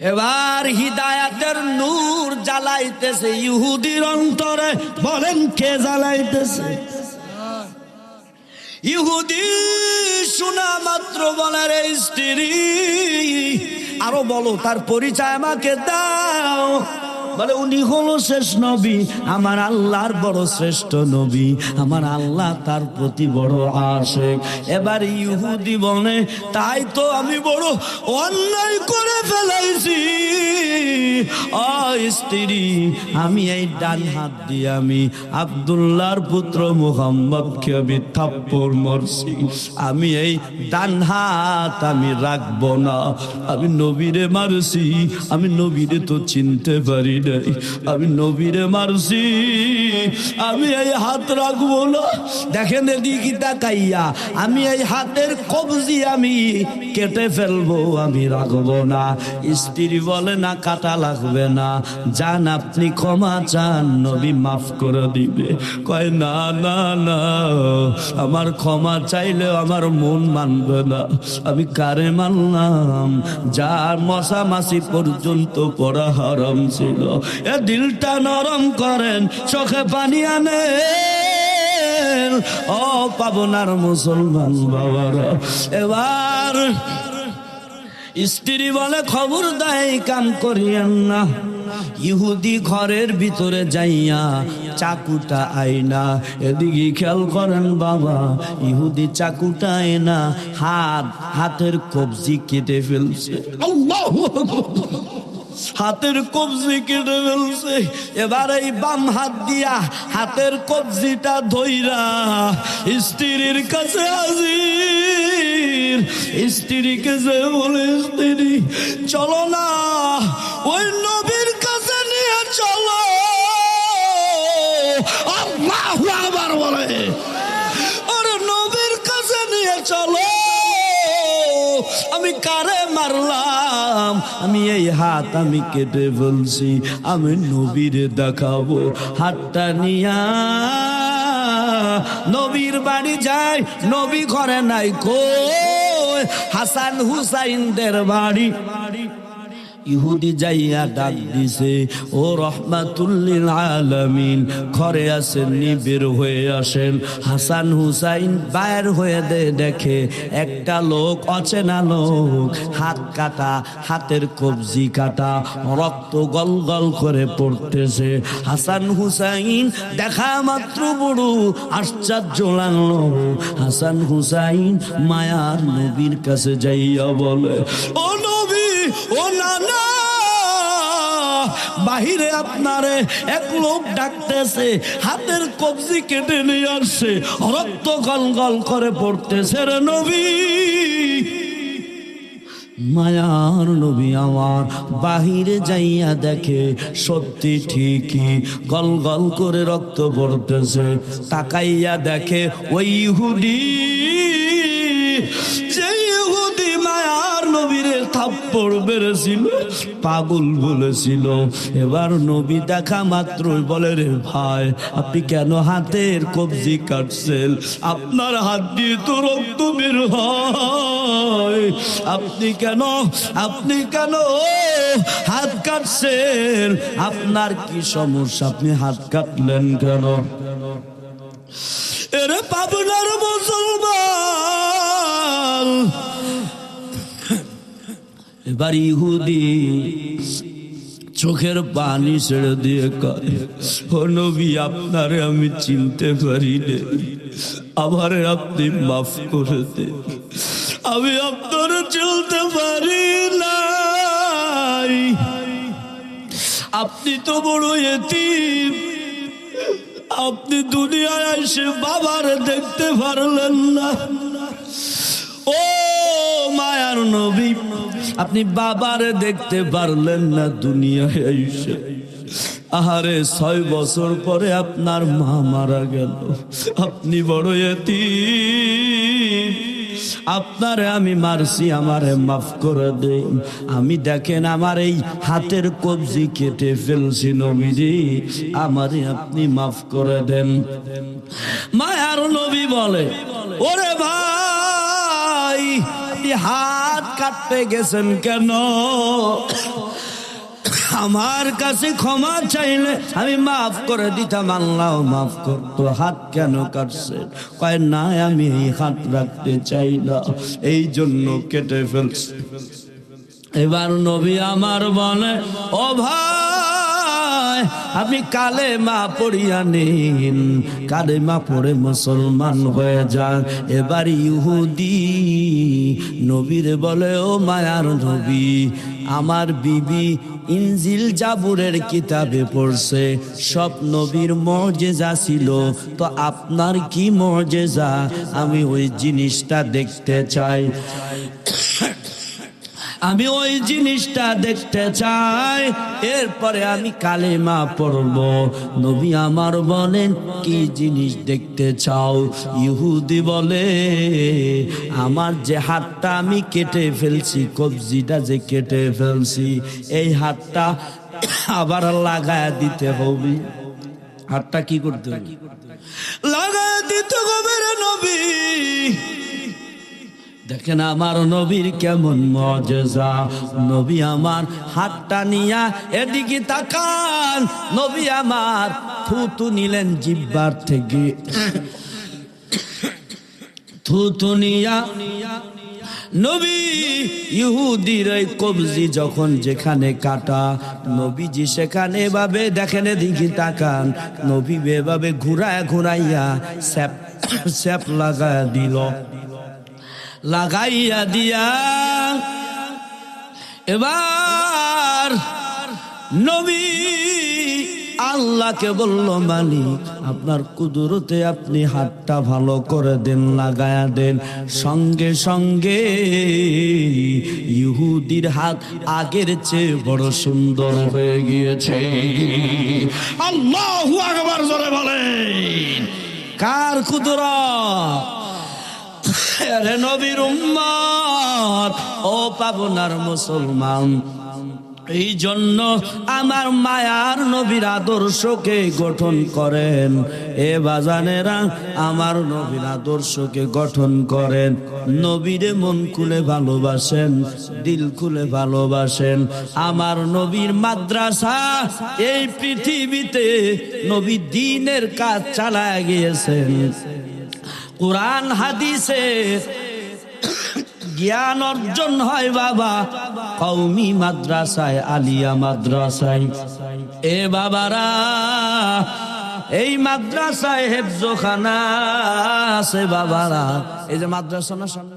এবার হিদায়াতের নূর জ্বালাইতেছে ইহুদির অন্তরে। বলেন কে জ্বালাইতেছে? ইহুদি শোনা মাত্র বলে রে স্ত্রী, আরো বলো তার পরিচয় আমাকে দাও। বলে উনি হলো শেষ নবী, আমার আল্লাহর বড় শ্রেষ্ঠ নবী, আমার আল্লাহ তার প্রতি বড় আশিক। এবার ইহুদি বলে তাই তো আমি বড় অন্যায় করে ফেলাইছি। ও স্ত্রী, আমি এই ডান হাত দিয়ে আমি আব্দুল্লাহর পুত্র মুহাম্মদকে আমি থাপ্পড় মারছি, আমি এই ডান হাত আমি রাখবো না। আমি নবীরে মারছি, আমি নবীরে তো চিনতে পারি নাই, আমি নবীরে মারছি, আমি এই হাত রাখবো না। দেখেন এদিকে তাকাইয়া, আমি এই হাতের কবজি আমি কেটে ফেলবো, আমি রাখবো না। স্ত্রী বলে না, কাটা লাগবে না, যান আপনি ক্ষমা চান, নবী মাফ করে দিবে। কয় না না না, আমার ক্ষমা চাইলে আমার মন মানবে না। আমি কারে মানলাম? যার মশামাছি পর্যন্ত পড়া হারাম ছিল। এ দিলটা নরম করেন, চোখে পানি আনেন। ও পাবনার মুসলমান বাবারা, এবার স্ত্রী বলে খবর দেয় কাম করিয়েন না। ইহুদি ঘরের ভিতরে যাইয়া চাকুটা আয়না, এদিকে খেয়াল করেন বাবা, ইহুদি চাকুটা আয়না হাতের কবজি কেটে ফেলছে। আল্লাহু আকবার, হাতের কবজি কেটে ফেলছে। এবার এই বাম হাত দিয়া হাতের কবজিটা ধইরা স্ত্রীর কাছে হাজির। স্ত্রীকে যে বলে, স্ত্রী চলো না ওই নবীর কাছে নিয়ে চলো। আল্লাহু আকবার বলে, ওরে নবীর কাছে নিয়ে চলো। আমি কারে মারলাম? আমি এই হাত আমি কেটে ফেলছি, আমি নবীরে দেখাবো। হাতটা নিয়া নবীর বাড়ি যায়, নবী ঘরে নাই। কই? হাসান হুসাইনদের বাড়ি। ইহুদি যাইয়া ডাক দিছে, ও রহমাতুল লিল আলামিন, ঘরে আসেন নি, বের হয়ে আসেন। হাসান হুসাইন বাইর হয়ে দেখে একটা লোক, অচেনা লোক, হাত কাটা, হাতের কবজি কাটা, রক্ত গল গল করে পড়তেছে। হাসান হুসাইন দেখা মাত্র বড় আশ্চর্য লাগলো। হাসান হুসাইন মায়ার নবীর কাছে যাইয়া বলে, ও নবী, ও নানা, বাহিরে আপনারে এক লোক ডাকতেছে, হাতের কবজি কেটে নিয়ে আসছে, রক্ত গল গল করে পড়তেছে রে নবী। মায়ার নবী আমার বাহিরে যাইয়া দেখে সত্যি ঠিকই গল গল করে রক্ত পড়তেছে। তাকাইয়া দেখে ওই ইহুদি, যে ইহুদি মায়ার নবীরে থাপ্পড় বেড়েছিল, পাগল বলেছিল। এবার নবী দেখা মাত্রই বলে, রে ভাই, আপনি কেন হাতের কবজি কাটছেন? আপনার হাত দিয়ে তো রক্ত বের হয়, আপনি কেন হাত কাটছেন? আপনার কি সমস্যা? আপনি হাত কাটলেন কেন? এরে পাবনার মুসলমান, এবার ইহুদি চোখের পানি ছেড়ে দিয়ে কয়, ও নবী, আপনারে আমি চিনতে পারি না, আমারে আপনি মাফ করে দেন, আমি আপনার চলতে পারি নাই, আপনি তো বড় এতিম, আপনি দুনিয়ায় এসে বাবার দেখতে পারলেন না। ও মায়ার নবী, আপনি বাবারে দেখতে পারলেন না দুনিয়ায় এসে। আহারে 6 বছর পরে আপনার মা মারা গেল, আপনি বড় এতিম, আপনারে আমি মারছি, আমারে মাফ করে দেন। আমি দেখেন আমার এই হাতের কবজি কেটে ফেলছি নবীজি, আমারে আপনি মাফ করে দেন। মায়ার নবী বলে, ওরে ভাই আপনি হাত কাটতে গেছেন কেন? আমার কাছে ক্ষমা চাইলে আমি মাফ করে দিতাম, আল্লাহ মাফ করতো, হাত কেন কাটছে? কয় না আমি এই হাত রাখতে চাই না, এই জন্য কেটে ফেলছি। এবার নবী আমার বলে, ও ভাই আপনি কালেমা পড়িয়া নিন, কালেমা পড়ে মুসলমান হয়ে যান। এবার ইহুদি নবীরে বলে, ও মায়ার নবী, আমার বিবি ইনজিল জাবুরের কিতাবে পড়ছে সব নবীর মুজিজা ছিল, তো আপনার কি মুজিজা? আমি ওই জিনিসটা দেখতে চাই, আমি ওই জিনিসটা দেখতে চাই, এরপরে আমি কালেমা পড়ব। নবী আমার বলেন, কি জিনিস দেখতে চাও? ইহুদি বলে, আমার যে হাতটা আমি কেটে ফেলছি, কবজিটা যে কেটে ফেলছি, এই হাতটা আবার লাগায় দিতে হবে। হাতটা কি করতে হবে? লাগায় দিতে হবে রে নবী। দেখেন আমার নবীর কেমন মুজিজা। নবী আমার হাতটা নিয়া এদিকে তাকান, নবী আমার থুতু নিলেন জিহ্বার থেকে, থুতু নিয়া নবী ইহুদির এই কবজি যখন যেখানে কাটা, নবীজি সেখানে এভাবে দেখেন, এদিকে তাকান, নবী এভাবে ঘুরায় ঘুরাইয়া স্যাপ স্যাপ লাগায়া দিল। লাগাইয়া দিয়া এবার নবী আল্লাহকে বলল, মালিক আপনার কুদরতে আপনি হাতটা ভালো করে দেন, লাগায়া দেন। সঙ্গে সঙ্গে ইহুদির হাত আগের চেয়ে বড় সুন্দর হয়ে গিয়েছে। আল্লাহু আকবার জোরে বলেন। কার কুদরত? আরে নবীর উম্মত, ও পাবনার মুসলমান, এই জন্য আমার মায়ার নবীর আদর্শকে গঠন করেন। এ বাজানেরা আমার নবীর আদর্শকে গঠন করেন, নবীরে মন খুলে ভালোবাসেন, দিল খুলে ভালোবাসেন। আমার নবীর মাদ্রাসা এই পৃথিবীতে নবী দ্বীনের কাজ চালায় গিয়েছেন। কোরআন হাদিসের জ্ঞান অর্জন হয় বাবা কওমি মাদ্রাসায়, আলিয়া মাদ্রাসায়। এ বাবারা, এই মাদ্রাসায় হেফজখানা আছে বাবারা। এই যে মাদ্রাসা না সামনে,